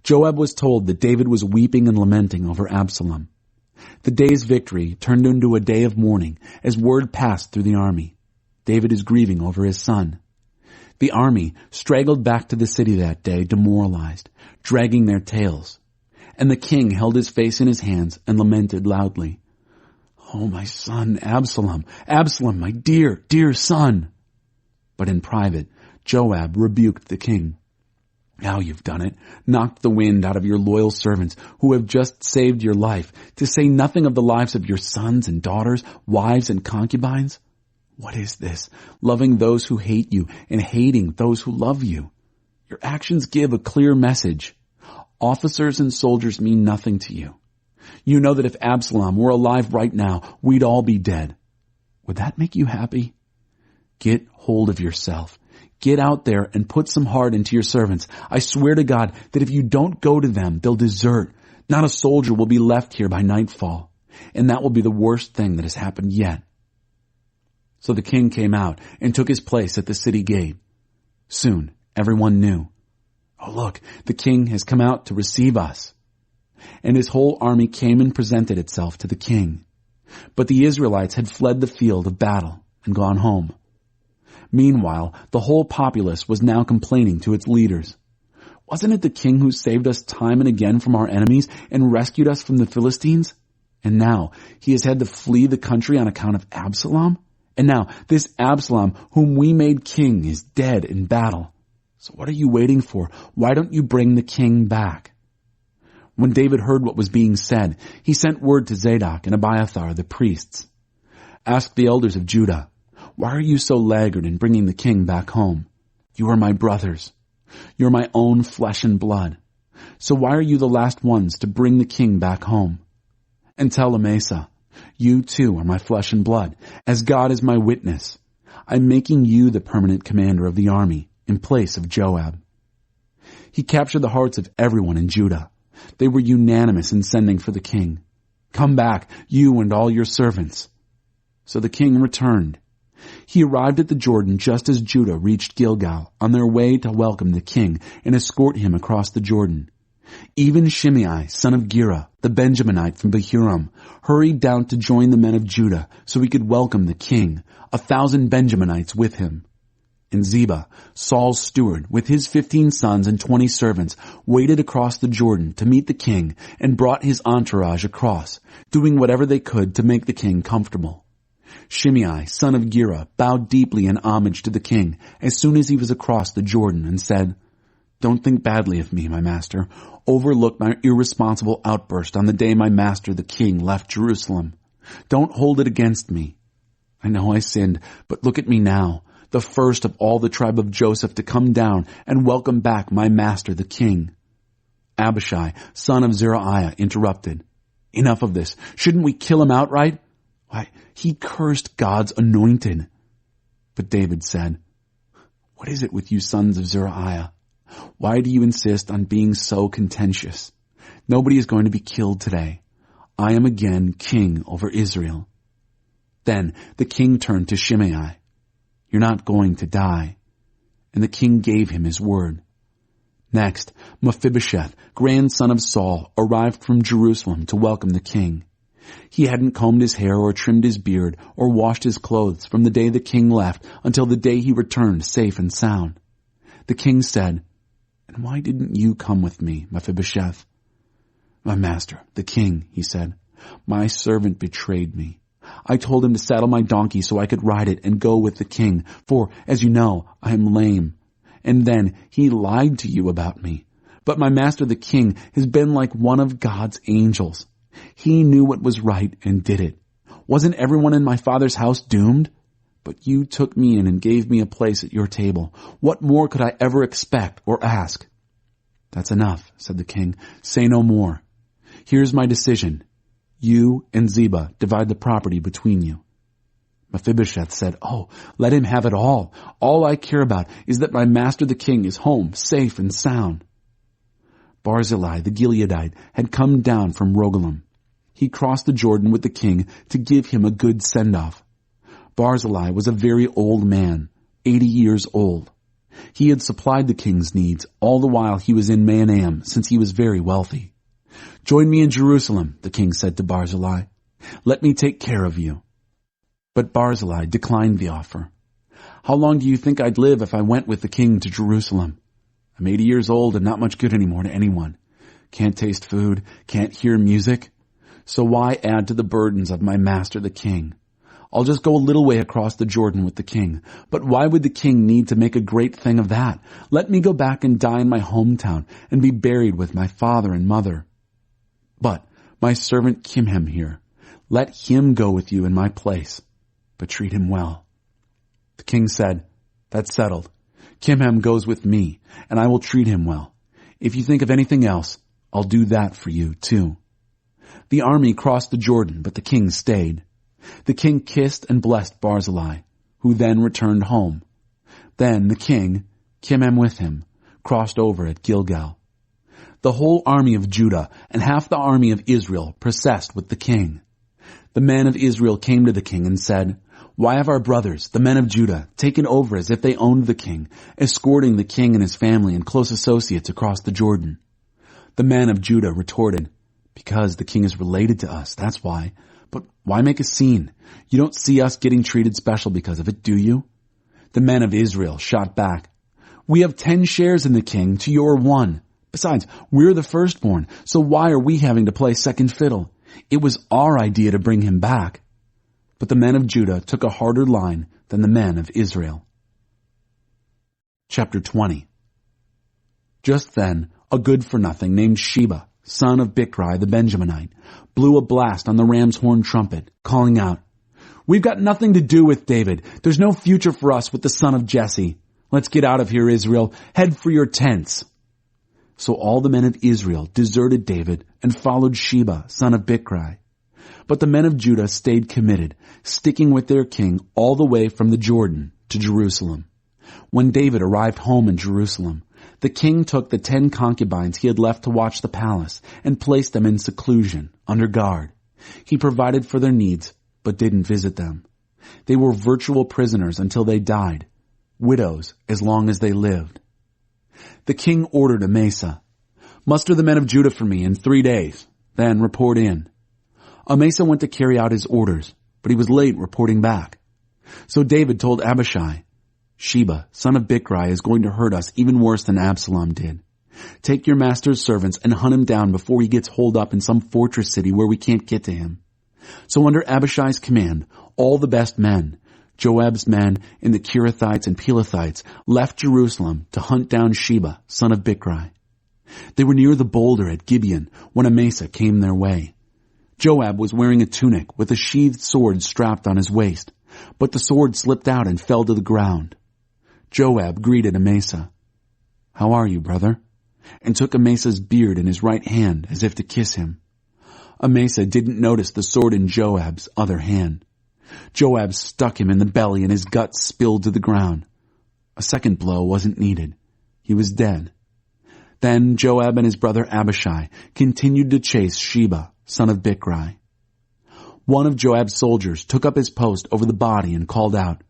Joab was told that David was weeping and lamenting over Absalom. The day's victory turned into a day of mourning as word passed through the army. David is grieving over his son. The army straggled back to the city that day demoralized, dragging their tails. And the king held his face in his hands and lamented loudly, "Oh, my son Absalom, Absalom, my dear, dear son." But in private, Joab rebuked the king. Now you've done it, knocked the wind out of your loyal servants who have just saved your life, to say nothing of the lives of your sons and daughters, wives and concubines. What is this? Loving those who hate you and hating those who love you. Your actions give a clear message. Officers and soldiers mean nothing to you. You know that if Absalom were alive right now, we'd all be dead. Would that make you happy? Get hold of yourself. Get out there and put some heart into your servants. I swear to God that if you don't go to them, they'll desert. Not a soldier will be left here by nightfall. And that will be the worst thing that has happened yet. So the king came out and took his place at the city gate. Soon, everyone knew. Oh, look, the king has come out to receive us. And his whole army came and presented itself to the king. But the Israelites had fled the field of battle and gone home. Meanwhile, the whole populace was now complaining to its leaders. Wasn't it the king who saved us time and again from our enemies and rescued us from the Philistines? And now he has had to flee the country on account of Absalom? And now this Absalom, whom we made king, is dead in battle. So what are you waiting for? Why don't you bring the king back? When David heard what was being said, he sent word to Zadok and Abiathar, the priests. Ask the elders of Judah, why are you so laggard in bringing the king back home? You are my brothers. You're my own flesh and blood. So why are you the last ones to bring the king back home? And tell Amasa, you too are my flesh and blood, as God is my witness. I'm making you the permanent commander of the army in place of Joab. He captured the hearts of everyone in Judah. They were unanimous in sending for the king. Come back, you and all your servants. So the king returned. He arrived at the Jordan just as Judah reached Gilgal, on their way to welcome the king and escort him across the Jordan. Even Shimei, son of Gera, the Benjaminite from Bahurim, hurried down to join the men of Judah so he could welcome the king, 1,000 Benjaminites with him. And Ziba, Saul's steward, with his 15 sons and 20 servants, waded across the Jordan to meet the king and brought his entourage across, doing whatever they could to make the king comfortable. Shimei, son of Gera, bowed deeply in homage to the king as soon as he was across the Jordan and said, Don't think badly of me, my master. Overlook my irresponsible outburst on the day my master the king left Jerusalem. Don't hold it against me. I know I sinned, but look at me now, the first of all the tribe of Joseph to come down and welcome back my master the king. Abishai, son of Zeruiah, interrupted. Enough of this. Shouldn't we kill him outright? Why, he cursed God's anointed. But David said, What is it with you sons of Zeruiah? Why do you insist on being so contentious? Nobody is going to be killed today. I am again king over Israel. Then the king turned to Shimei. You're not going to die. And the king gave him his word. Next, Mephibosheth, grandson of Saul, arrived from Jerusalem to welcome the king. He hadn't combed his hair or trimmed his beard or washed his clothes from the day the king left until the day he returned safe and sound. The king said, And why didn't you come with me, Mephibosheth? My master, the king, he said, my servant betrayed me. I told him to saddle my donkey so I could ride it and go with the king, for, as you know, I am lame. And then he lied to you about me. But my master the king has been like one of God's angels. He knew what was right and did it. Wasn't everyone in my father's house doomed? But you took me in and gave me a place at your table. What more could I ever expect or ask? That's enough, said the king. Say no more. Here's my decision. You and Ziba divide the property between you. Mephibosheth said, Oh, let him have it all. All I care about is that my master the king is home, safe and sound. Barzillai the Gileadite had come down from Rogelim. He crossed the Jordan with the king to give him a good send-off. Barzillai was a very old man, 80 years old. He had supplied the king's needs all the while he was in Mahanaim, since he was very wealthy. Join me in Jerusalem, the king said to Barzillai. Let me take care of you. But Barzillai declined the offer. How long do you think I'd live if I went with the king to Jerusalem? I'm 80 years old and not much good anymore to anyone. Can't taste food, can't hear music. So why add to the burdens of my master the king? I'll just go a little way across the Jordan with the king. But why would the king need to make a great thing of that? Let me go back and die in my hometown and be buried with my father and mother. But my servant Kimham here, let him go with you in my place, but treat him well." The king said, "That's settled. Kimham goes with me, and I will treat him well. If you think of anything else, I'll do that for you too." The army crossed the Jordan, but the king stayed. The king kissed and blessed Barzillai, who then returned home. Then the king, Kimham with him, crossed over at Gilgal. The whole army of Judah and half the army of Israel processed with the king. The men of Israel came to the king and said, "Why have our brothers, the men of Judah, taken over as if they owned the king, escorting the king and his family and close associates across the Jordan?" The men of Judah retorted, "Because the king is related to us, that's why. But why make a scene? You don't see us getting treated special because of it, do you?" The men of Israel shot back, "We have 10 shares in the king to your 1. Besides, we're the firstborn, so why are we having to play second fiddle? It was our idea to bring him back." But the men of Judah took a harder line than the men of Israel. Chapter 20. Just then, a good-for-nothing named Sheba, son of Bichri the Benjaminite, blew a blast on the ram's horn trumpet, calling out, "We've got nothing to do with David. There's no future for us with the son of Jesse. Let's get out of here, Israel. Head for your tents." So all the men of Israel deserted David and followed Sheba, son of Bichri. But the men of Judah stayed committed, sticking with their king all the way from the Jordan to Jerusalem. When David arrived home in Jerusalem, the king took the 10 concubines he had left to watch the palace and placed them in seclusion, under guard. He provided for their needs, but didn't visit them. They were virtual prisoners until they died, widows as long as they lived. The king ordered Amasa, "Muster the men of Judah for me in 3 days, then report in." Amasa went to carry out his orders, but he was late reporting back. So David told Abishai, "Sheba, son of Bichri, is going to hurt us even worse than Absalom did. Take your master's servants and hunt him down before he gets holed up in some fortress city where we can't get to him." So under Abishai's command, all the best men, Joab's men and the Kerethites and Pelethites, left Jerusalem to hunt down Sheba, son of Bichri. They were near the boulder at Gibeon when Amasa came their way. Joab was wearing a tunic with a sheathed sword strapped on his waist, but the sword slipped out and fell to the ground. Joab greeted Amasa, "How are you, brother?" and took Amasa's beard in his right hand as if to kiss him. Amasa didn't notice the sword in Joab's other hand. Joab stuck him in the belly and his guts spilled to the ground. A second blow wasn't needed. He was dead. Then Joab and his brother Abishai continued to chase Sheba, son of Bichri. One of Joab's soldiers took up his post over the body and called out,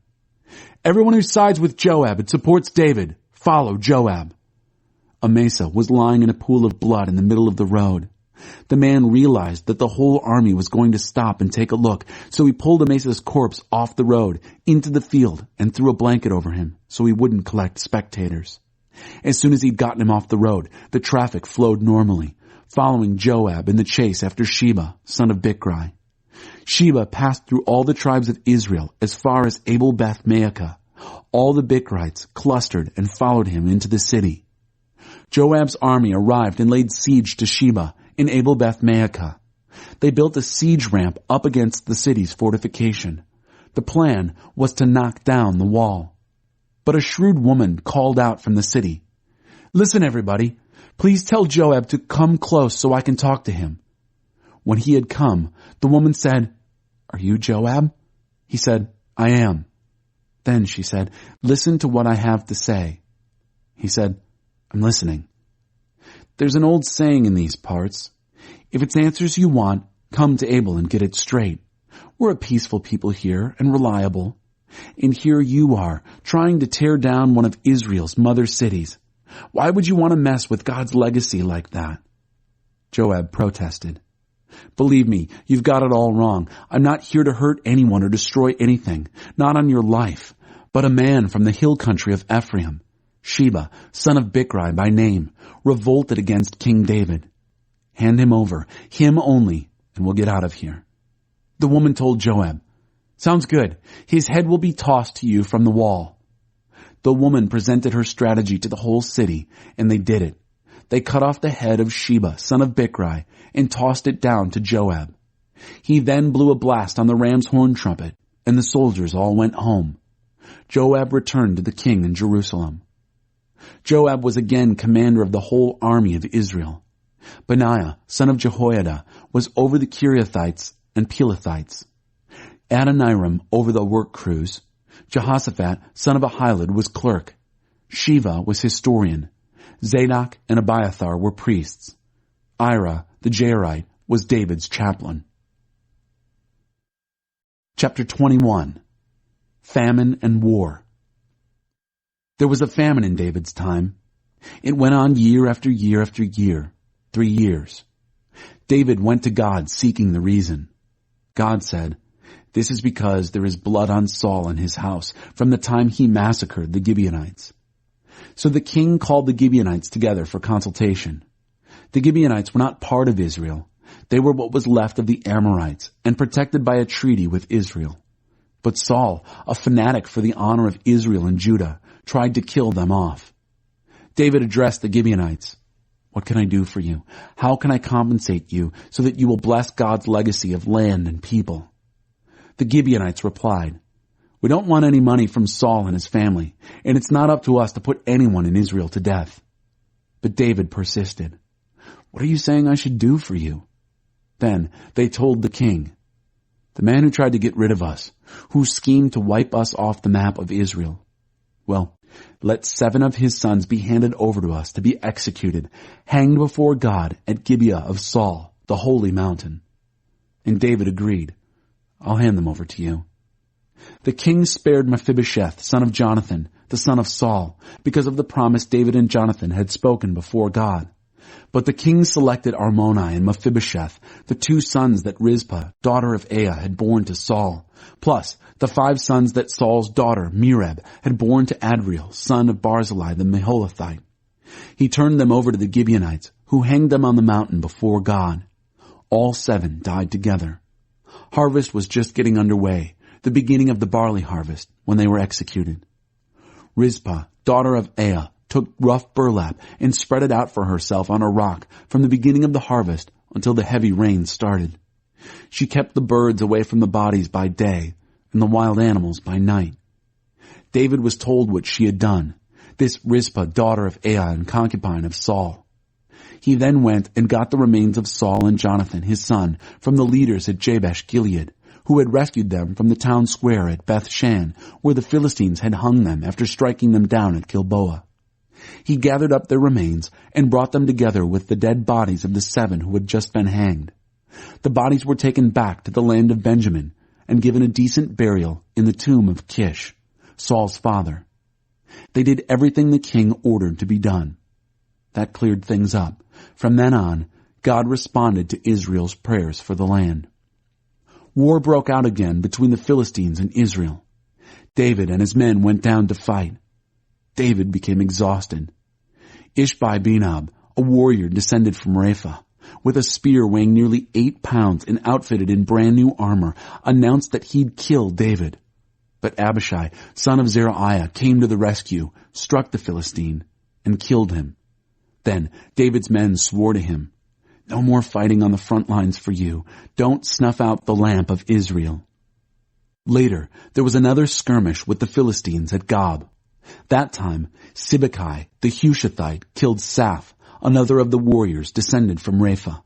"Everyone who sides with Joab and supports David, follow Joab." Amasa was lying in a pool of blood in the middle of the road. The man realized that the whole army was going to stop and take a look, so he pulled Amasa's corpse off the road into the field and threw a blanket over him so he wouldn't collect spectators. As soon as he'd gotten him off the road, the traffic flowed normally, following Joab in the chase after Sheba, son of Bichri. Sheba passed through all the tribes of Israel as far as Abel-Beth-Maacah. All the Bichrites clustered and followed him into the city. Joab's army arrived and laid siege to Sheba in Abel-Beth-Maacah. They built a siege ramp up against the city's fortification. The plan was to knock down the wall. But a shrewd woman called out from the city, "Listen, everybody, please tell Joab to come close so I can talk to him." When he had come, the woman said, "Are you Joab?" He said, "I am." Then she said, "Listen to what I have to say." He said, "I'm listening." There's an old saying in these parts, "If it's answers you want, come to Abel and get it straight. We're a peaceful people here and reliable. And here you are, trying to tear down one of Israel's mother cities. Why would you want to mess with God's legacy like that?" Joab protested, "Believe me, you've got it all wrong. I'm not here to hurt anyone or destroy anything, not on your life, but a man from the hill country of Ephraim, Sheba, son of Bichri by name, revolted against King David. Hand him over, him only, and we'll get out of here." The woman told Joab, Sounds good. His head will be tossed to you from the wall. The woman presented her strategy to the whole city, and they did it. They cut off the head of Sheba, son of Bichri, and tossed it down to Joab. He then blew a blast on the ram's horn trumpet, and the soldiers all went home. Joab returned to the king in Jerusalem. Joab was again commander of the whole army of Israel. Benaiah, son of Jehoiada, was over the Kiriathites and Pelethites. Adoniram over the work crews. Jehoshaphat, son of Ahilud, was clerk. Shiva was historian. Zadok and Abiathar were priests. Ira, the Jairite, was David's chaplain. Chapter 21. Famine and War. There was a famine in David's time. It went on year after year after year, 3 years. David went to God seeking the reason. God said, "This is because there is blood on Saul and his house from the time he massacred the Gibeonites." So the king called the Gibeonites together for consultation. The Gibeonites were not part of Israel. They were what was left of the Amorites and protected by a treaty with Israel. But Saul, a fanatic for the honor of Israel and Judah, tried to kill them off. David addressed the Gibeonites. "What can I do for you? How can I compensate you so that you will bless God's legacy of land and people?" The Gibeonites replied, "We don't want any money from Saul and his family, and it's not up to us to put anyone in Israel to death." But David persisted. "What are you saying I should do for you?" Then they told the king, "The man who tried to get rid of us, who schemed to wipe us off the map of Israel. Well, let 7 of his sons be handed over to us to be executed, hanged before God at Gibeah of Saul, the holy mountain." And David agreed, "I'll hand them over to you." The king spared Mephibosheth, son of Jonathan, the son of Saul, because of the promise David and Jonathan had spoken before God. But the king selected Armoni and Mephibosheth, the 2 sons that Rizpah, daughter of Aiah, had borne to Saul, plus the 5 sons that Saul's daughter, Merab, had borne to Adriel, son of Barzillai the Meholathite. He turned them over to the Gibeonites, who hanged them on the mountain before God. All 7 died together. Harvest was just getting underway, the beginning of the barley harvest, when they were executed. Rizpah, daughter of Aiah, took rough burlap and spread it out for herself on a rock from the beginning of the harvest until the heavy rain started. She kept the birds away from the bodies by day and the wild animals by night. David was told what she had done, this Rizpah, daughter of Aiah and concubine of Saul. He then went and got the remains of Saul and Jonathan, his son, from the leaders at Jabesh Gilead, who had rescued them from the town square at Beth-shan, where the Philistines had hung them after striking them down at Gilboa. He gathered up their remains and brought them together with the dead bodies of the 7 who had just been hanged. The bodies were taken back to the land of Benjamin and given a decent burial in the tomb of Kish, Saul's father. They did everything the king ordered to be done. That cleared things up. From then on, God responded to Israel's prayers for the land. War broke out again between the Philistines and Israel. David and his men went down to fight. David became exhausted. Ishbi-Benob, a warrior descended from Rapha, with a spear weighing nearly 8 pounds and outfitted in brand new armor, announced that he'd kill David. But Abishai, son of Zeruiah, came to the rescue, struck the Philistine, and killed him. Then David's men swore to him, "No more fighting on the front lines for you. Don't snuff out the lamp of Israel." Later, there was another skirmish with the Philistines at Gob. That time, Sibbecai, the Hushathite, killed Saph, another of the warriors descended from Rapha.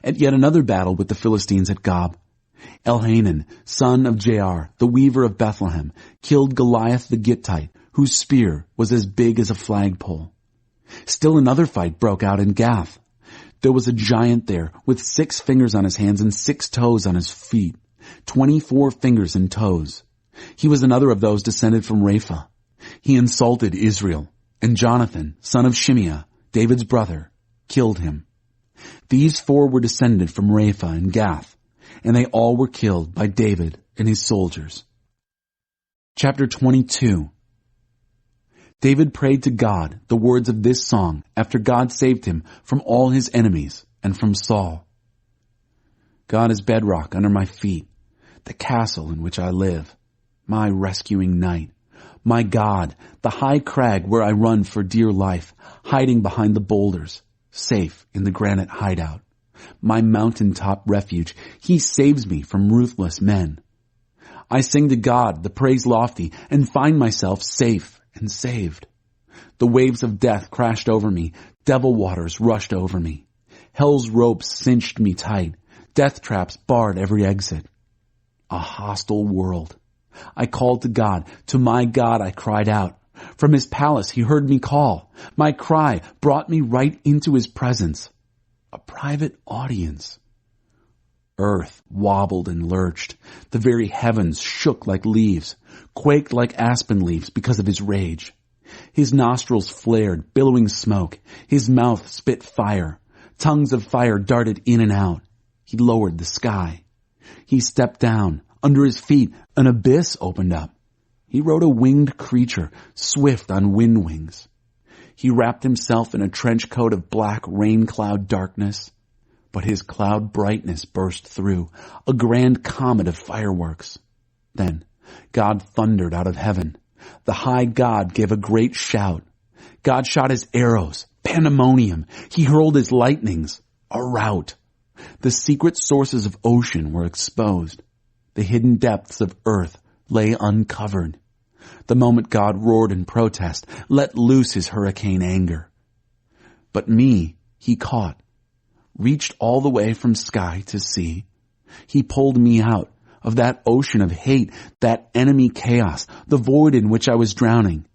At yet another battle with the Philistines at Gob, Elhanan, son of Jair, the weaver of Bethlehem, killed Goliath the Gittite, whose spear was as big as a flagpole. Still another fight broke out in Gath. There was a giant there with 6 fingers on his hands and 6 toes on his feet, 24 fingers and toes. He was another of those descended from Rapha. He insulted Israel, and Jonathan, son of Shimeah, David's brother, killed him. These 4 were descended from Rapha and Gath, and they all were killed by David and his soldiers. Chapter 22. David prayed to God the words of this song after God saved him from all his enemies and from Saul. God is bedrock under my feet, the castle in which I live, my rescuing knight, my God, the high crag where I run for dear life, hiding behind the boulders, safe in the granite hideout, my mountaintop refuge. He saves me from ruthless men. I sing to God the praise lofty and find myself safe and saved. The waves of death crashed over me, devil waters rushed over me. Hell's ropes cinched me tight, death traps barred every exit. A hostile world. I called to God, to my God I cried out. From his palace he heard me call. My cry brought me right into his presence. A private audience. Earth wobbled and lurched. The very heavens shook like leaves, quaked like aspen leaves because of his rage. His nostrils flared, billowing smoke. His mouth spit fire. Tongues of fire darted in and out. He lowered the sky. He stepped down. Under his feet, an abyss opened up. He rode a winged creature, swift on wind wings. He wrapped himself in a trench coat of black rain cloud darkness. But his cloud brightness burst through, a grand comet of fireworks. Then God thundered out of heaven. The high God gave a great shout. God shot his arrows, pandemonium. He hurled his lightnings, a rout. The secret sources of ocean were exposed. The hidden depths of earth lay uncovered. The moment God roared in protest, let loose his hurricane anger. But me he caught, reached all the way from sky to sea. He pulled me out of that ocean of hate, that enemy chaos, the void in which I was drowning.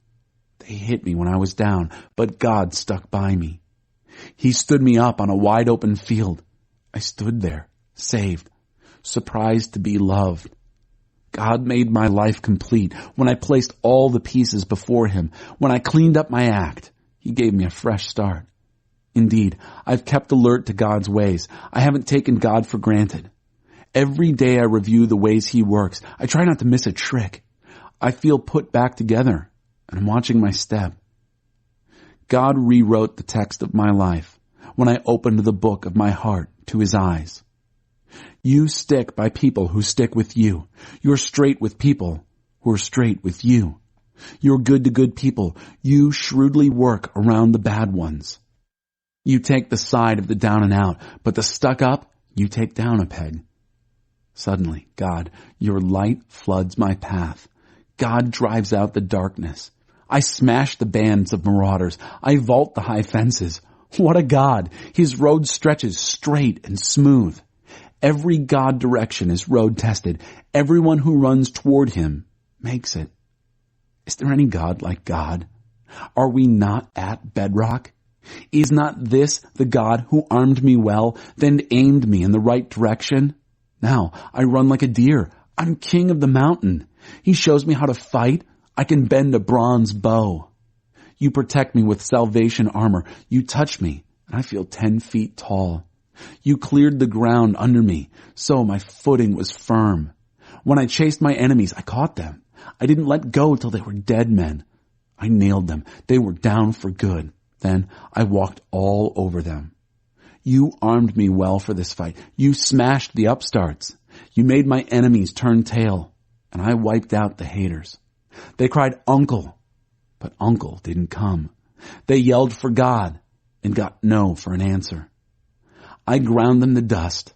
They hit me when I was down, but God stuck by me. He stood me up on a wide open field. I stood there, saved, surprised to be loved. God made my life complete when I placed all the pieces before him. When I cleaned up my act, he gave me a fresh start. Indeed, I've kept alert to God's ways. I haven't taken God for granted. Every day I review the ways he works. I try not to miss a trick. I feel put back together, and I'm watching my step. God rewrote the text of my life when I opened the book of my heart to his eyes. You stick by people who stick with you. You're straight with people who are straight with you. You're good to good people. You shrewdly work around the bad ones. You take the side of the down and out, but the stuck up, you take down a peg. Suddenly, God, your light floods my path. God drives out the darkness. I smash the bands of marauders. I vault the high fences. What a God! His road stretches straight and smooth. Every God direction is road tested. Everyone who runs toward him makes it. Is there any God like God? Are we not at bedrock? Is not this the God who armed me well, then aimed me in the right direction? Now I run like a deer. I'm king of the mountain. He shows me how to fight. I can bend a bronze bow. You protect me with salvation armor. You touch me, and I feel 10 feet tall. You cleared the ground under me, so my footing was firm. When I chased my enemies, I caught them. I didn't let go till they were dead men. I nailed them. They were down for good. Then I walked all over them. You armed me well for this fight. You smashed the upstarts. You made my enemies turn tail, and I wiped out the haters. They cried, "Uncle," but Uncle didn't come. They yelled for God and got no for an answer. I ground them to dust.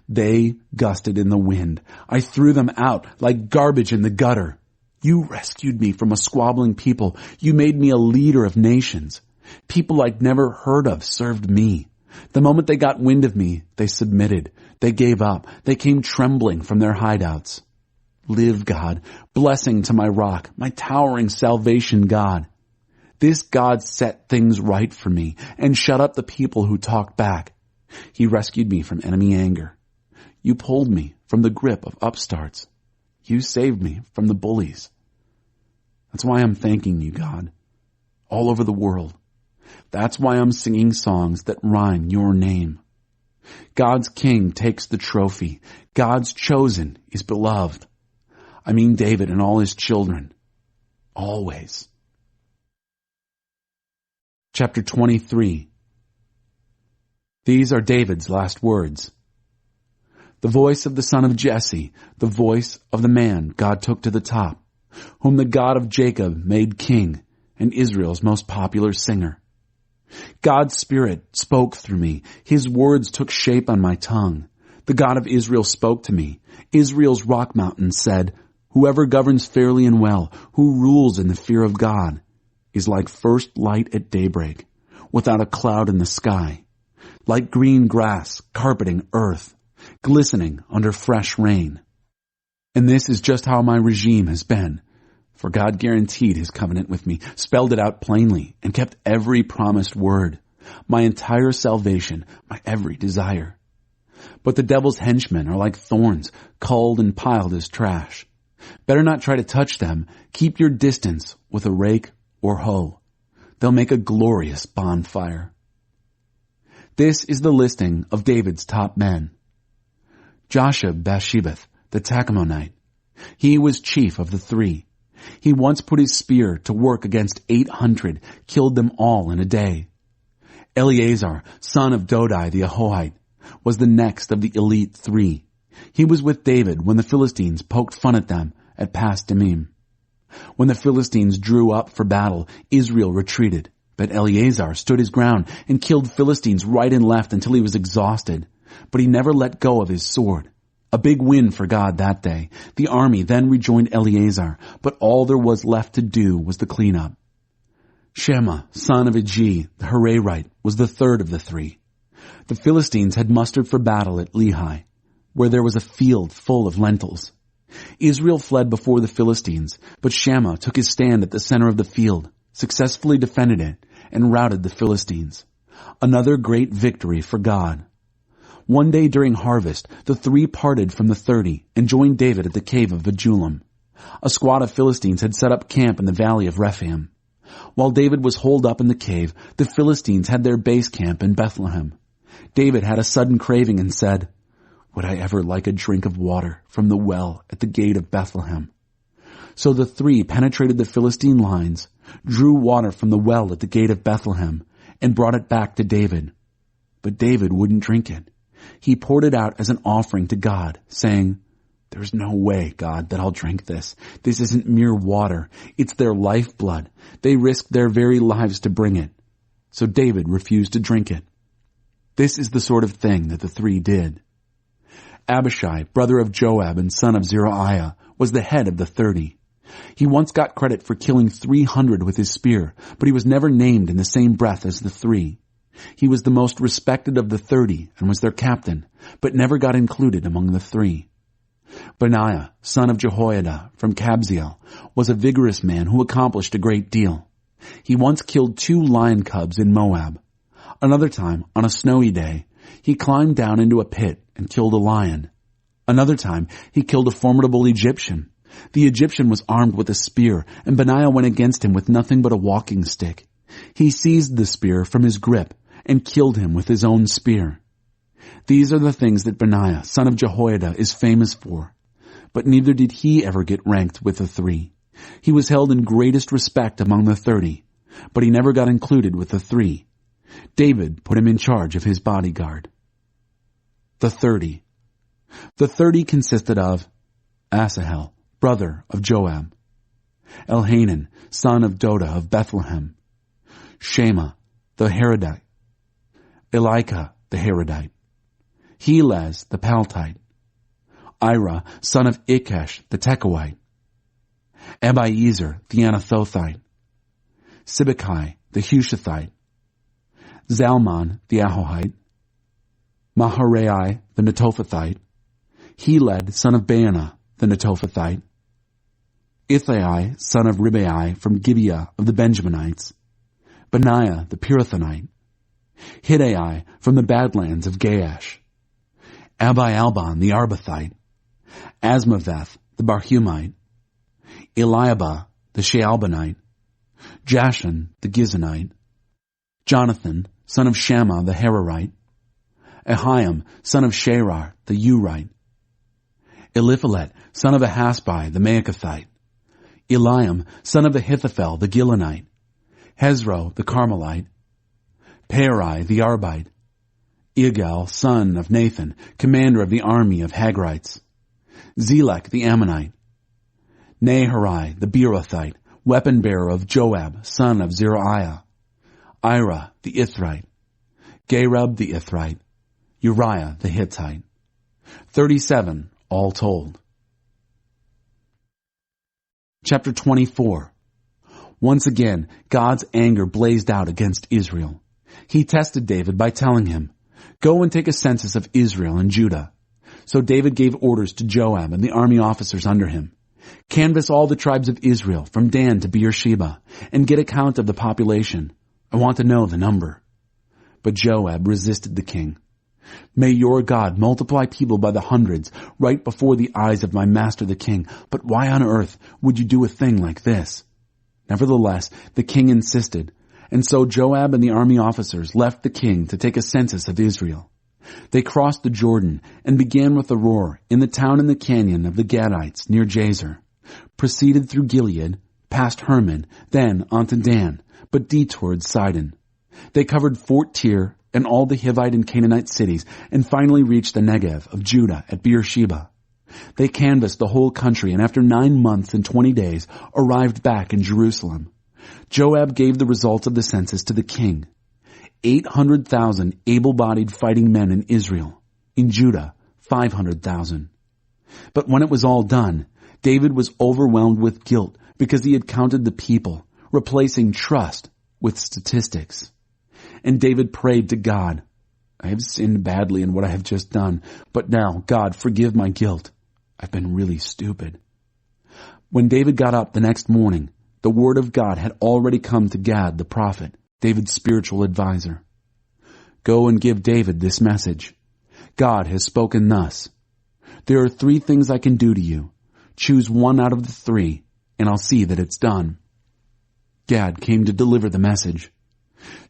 They gusted in the wind. I threw them out like garbage in the gutter. You rescued me from a squabbling people. You made me a leader of nations. People I'd never heard of served me. The moment they got wind of me, they submitted. They gave up. They came trembling from their hideouts. Live, God, blessing to my rock, my towering salvation God. This God set things right for me and shut up the people who talked back. He rescued me from enemy anger. You pulled me from the grip of upstarts. You saved me from the bullies. That's why I'm thanking you, God, all over the world. That's why I'm singing songs that rhyme your name. God's king takes the trophy. God's chosen is beloved. I mean David and all his children. Always. Chapter 23. These are David's last words. the voice of the son of Jesse, the voice of the man God took to the top, whom the God of Jacob made king and Israel's most popular singer. God's Spirit spoke through me. His words took shape on my tongue. The God of Israel spoke to me. Israel's rock mountain said, whoever governs fairly and well, who rules in the fear of God, is like first light at daybreak, without a cloud in the sky, like green grass carpeting earth, glistening under fresh rain. And this is just how my regime has been. For God guaranteed his covenant with me, spelled it out plainly, and kept every promised word, my entire salvation, my every desire. But the devil's henchmen are like thorns, culled and piled as trash. Better not try to touch them. Keep your distance with a rake or hoe. They'll make a glorious bonfire. This is the listing of David's top men. Josheb-Basshebeth, the Tachamonite. He was chief of the three. He once put his spear to work against 800, killed them all in a day. Eleazar, son of Dodai the Ahohite, was the next of the elite three. He was with David when the Philistines poked fun at them at Pas Dammim. When the Philistines drew up for battle, Israel retreated, but Eleazar stood his ground and killed Philistines right and left until he was exhausted. But he never let go of his sword. A big win for God that day. The army then rejoined Eleazar, but all there was left to do was the cleanup. Shema, son of Iji, the Hararite, was the third of the three. The Philistines had mustered for battle at Lehi, where there was a field full of lentils. Israel fled before the Philistines, but Shema took his stand at the center of the field, successfully defended it, and routed the Philistines. Another great victory for God. One day during harvest, the three parted from the 30 and joined David at the cave of Adullam. A squad of Philistines had set up camp in the valley of Rephaim. While David was holed up in the cave, the Philistines had their base camp in Bethlehem. David had a sudden craving and said, "Would I ever like a drink of water from the well at the gate of Bethlehem?" So the three penetrated the Philistine lines, drew water from the well at the gate of Bethlehem, and brought it back to David. But David wouldn't drink it. He poured it out as an offering to God, saying, "There's no way, God, that I'll drink this. This isn't mere water. It's their lifeblood. They risked their very lives to bring it." So David refused to drink it. This is the sort of thing that the three did. Abishai, brother of Joab and son of Zeruiah, was the head of the 30. He once got credit for killing 300 with his spear, but he was never named in the same breath as the three. He was the most respected of the 30 and was their captain, but never got included among the three. Benaiah, son of Jehoiada from Kabzeel, was a vigorous man who accomplished a great deal. He once killed 2 lion cubs in Moab. Another time, on a snowy day, he climbed down into a pit and killed a lion. Another time, he killed a formidable Egyptian. The Egyptian was armed with a spear, and Benaiah went against him with nothing but a walking stick. He seized the spear from his grip and killed him with his own spear. These are the things that Benaiah, son of Jehoiada, is famous for. But neither did he ever get ranked with the three. He was held in greatest respect among the 30, but he never got included with the three. David put him in charge of his bodyguard. The 30. The 30 consisted of Asahel, brother of Joab; Elhanan, son of Doda of Bethlehem; Shema, the Harodite; Elika, the Harodite; Helez, the Paltite; Ira, son of Ikesh, the Tekoite; Abiezer, the Anathothite; Sibbecai, the Hushathite; Zalmon, the Ahohite; Maharai, the Netophathite; Heled, son of Baanah, the Netophathite; Ithai, son of Ribai, from Gibeah of the Benjaminites; Benaiah, the Pirathonite; Hiddai, from the Badlands of Gaash; Abi-Albon, the Arbathite; Asmaveth, the Barhumite; Eliabah, the Shaalbonite; Jashan, the Gizonite; Jonathan, son of Shammah, the Hararite; Ahiam, son of Sherar, the Urite; Eliphalet, son of Ahasbai, the Maacathite; Eliam, son of Ahithophel, the Gilonite; Hezro, the Carmelite; Perai, the Arbite; Igal, son of Nathan, commander of the army of Hagrites, Zelek the Ammonite, Naharai the Beerothite, weapon-bearer of Joab, son of Zeruiah, Ira the Ithrite, Gareb the Ithrite, Uriah the Hittite. 37 all told. Chapter 24. Once again, God's anger blazed out against Israel. He tested David by telling him, "Go and take a census of Israel and Judah." So David gave orders to Joab and the army officers under him. "Canvass all the tribes of Israel from Dan to Beersheba and get a count of the population. I want to know the number." But Joab resisted the king. "May your God multiply people by the hundreds right before the eyes of my master the king, but why on earth would you do a thing like this?" Nevertheless, the king insisted, and so Joab and the army officers left the king to take a census of Israel. They crossed the Jordan and began with Aroer in the town in the canyon of the Gadites near Jazer, proceeded through Gilead, past Hermon, then on to Dan, but detoured Sidon. They covered Fort Tyr and all the Hivite and Canaanite cities, and finally reached the Negev of Judah at Beersheba. They canvassed the whole country, and after 9 months and 20 days, arrived back in Jerusalem. Joab gave the results of the census to the king. 800,000 able-bodied fighting men in Israel. In Judah, 500,000. But when it was all done, David was overwhelmed with guilt because he had counted the people, replacing trust with statistics. And David prayed to God, "I have sinned badly in what I have just done, but now, God, forgive my guilt. I've been really stupid." When David got up the next morning, the word of God had already come to Gad the prophet, David's spiritual advisor. "Go and give David this message. God has spoken thus. There are 3 things I can do to you. Choose one out of the 3, and I'll see that it's done." Gad came to deliver the message.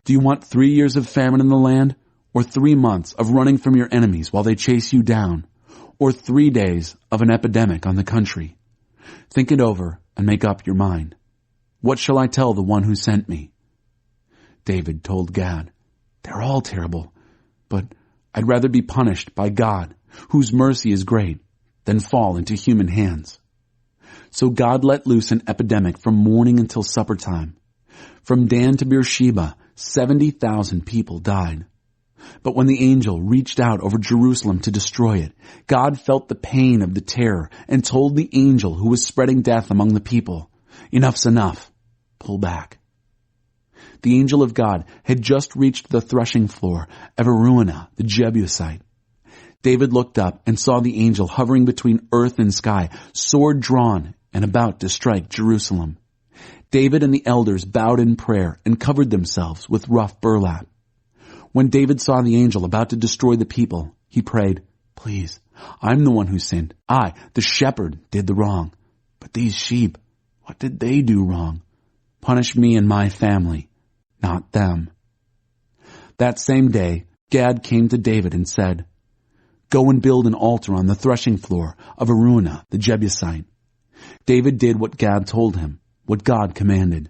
"Do you want 3 years of famine in the land, or 3 months of running from your enemies while they chase you down, or 3 days of an epidemic on the country? Think it over and make up your mind. What shall I tell the one who sent me?" David told Gad, "They're all terrible, but I'd rather be punished by God, whose mercy is great, than fall into human hands." So God let loose an epidemic from morning until supper time. From Dan to Beersheba, 70,000 people died. But when the angel reached out over Jerusalem to destroy it, God felt the pain of the terror and told the angel who was spreading death among the people, "Enough's enough. Pull back." The angel of God had just reached the threshing floor of Araunah, the Jebusite. David looked up and saw the angel hovering between earth and sky, sword drawn and about to strike Jerusalem. David and the elders bowed in prayer and covered themselves with rough burlap. When David saw the angel about to destroy the people, he prayed, "Please, I'm the one who sinned. I, the shepherd, did the wrong. But these sheep, what did they do wrong? Punish me and my family, not them." That same day, Gad came to David and said, "Go and build an altar on the threshing floor of Araunah, the Jebusite." David did what Gad told him, what God commanded.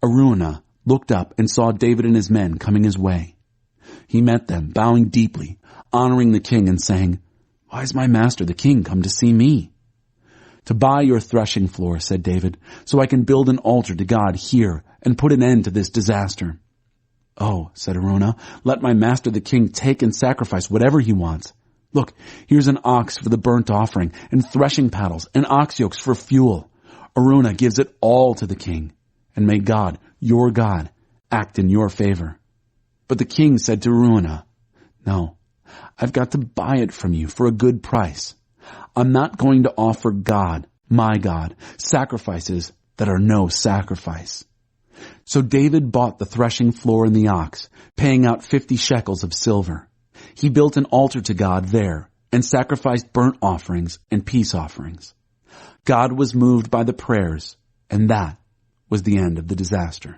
Araunah looked up and saw David and his men coming his way. He met them, bowing deeply, honoring the king and saying, "Why has my master the king come to see me?" "To buy your threshing floor," said David, "so I can build an altar to God here and put an end to this disaster." "Oh," said Araunah, "let my master the king take and sacrifice whatever he wants. Look, here's an ox for the burnt offering, and threshing paddles, and ox yokes for fuel." Araunah gives it all to the king, and may God, your God, act in your favor. But the king said to Araunah, "No, I've got to buy it from you for a good price. I'm not going to offer God, my God, sacrifices that are no sacrifice." So David bought the threshing floor and the ox, paying out 50 shekels of silver. He built an altar to God there and sacrificed burnt offerings and peace offerings. God was moved by the prayers, and that was the end of the disaster.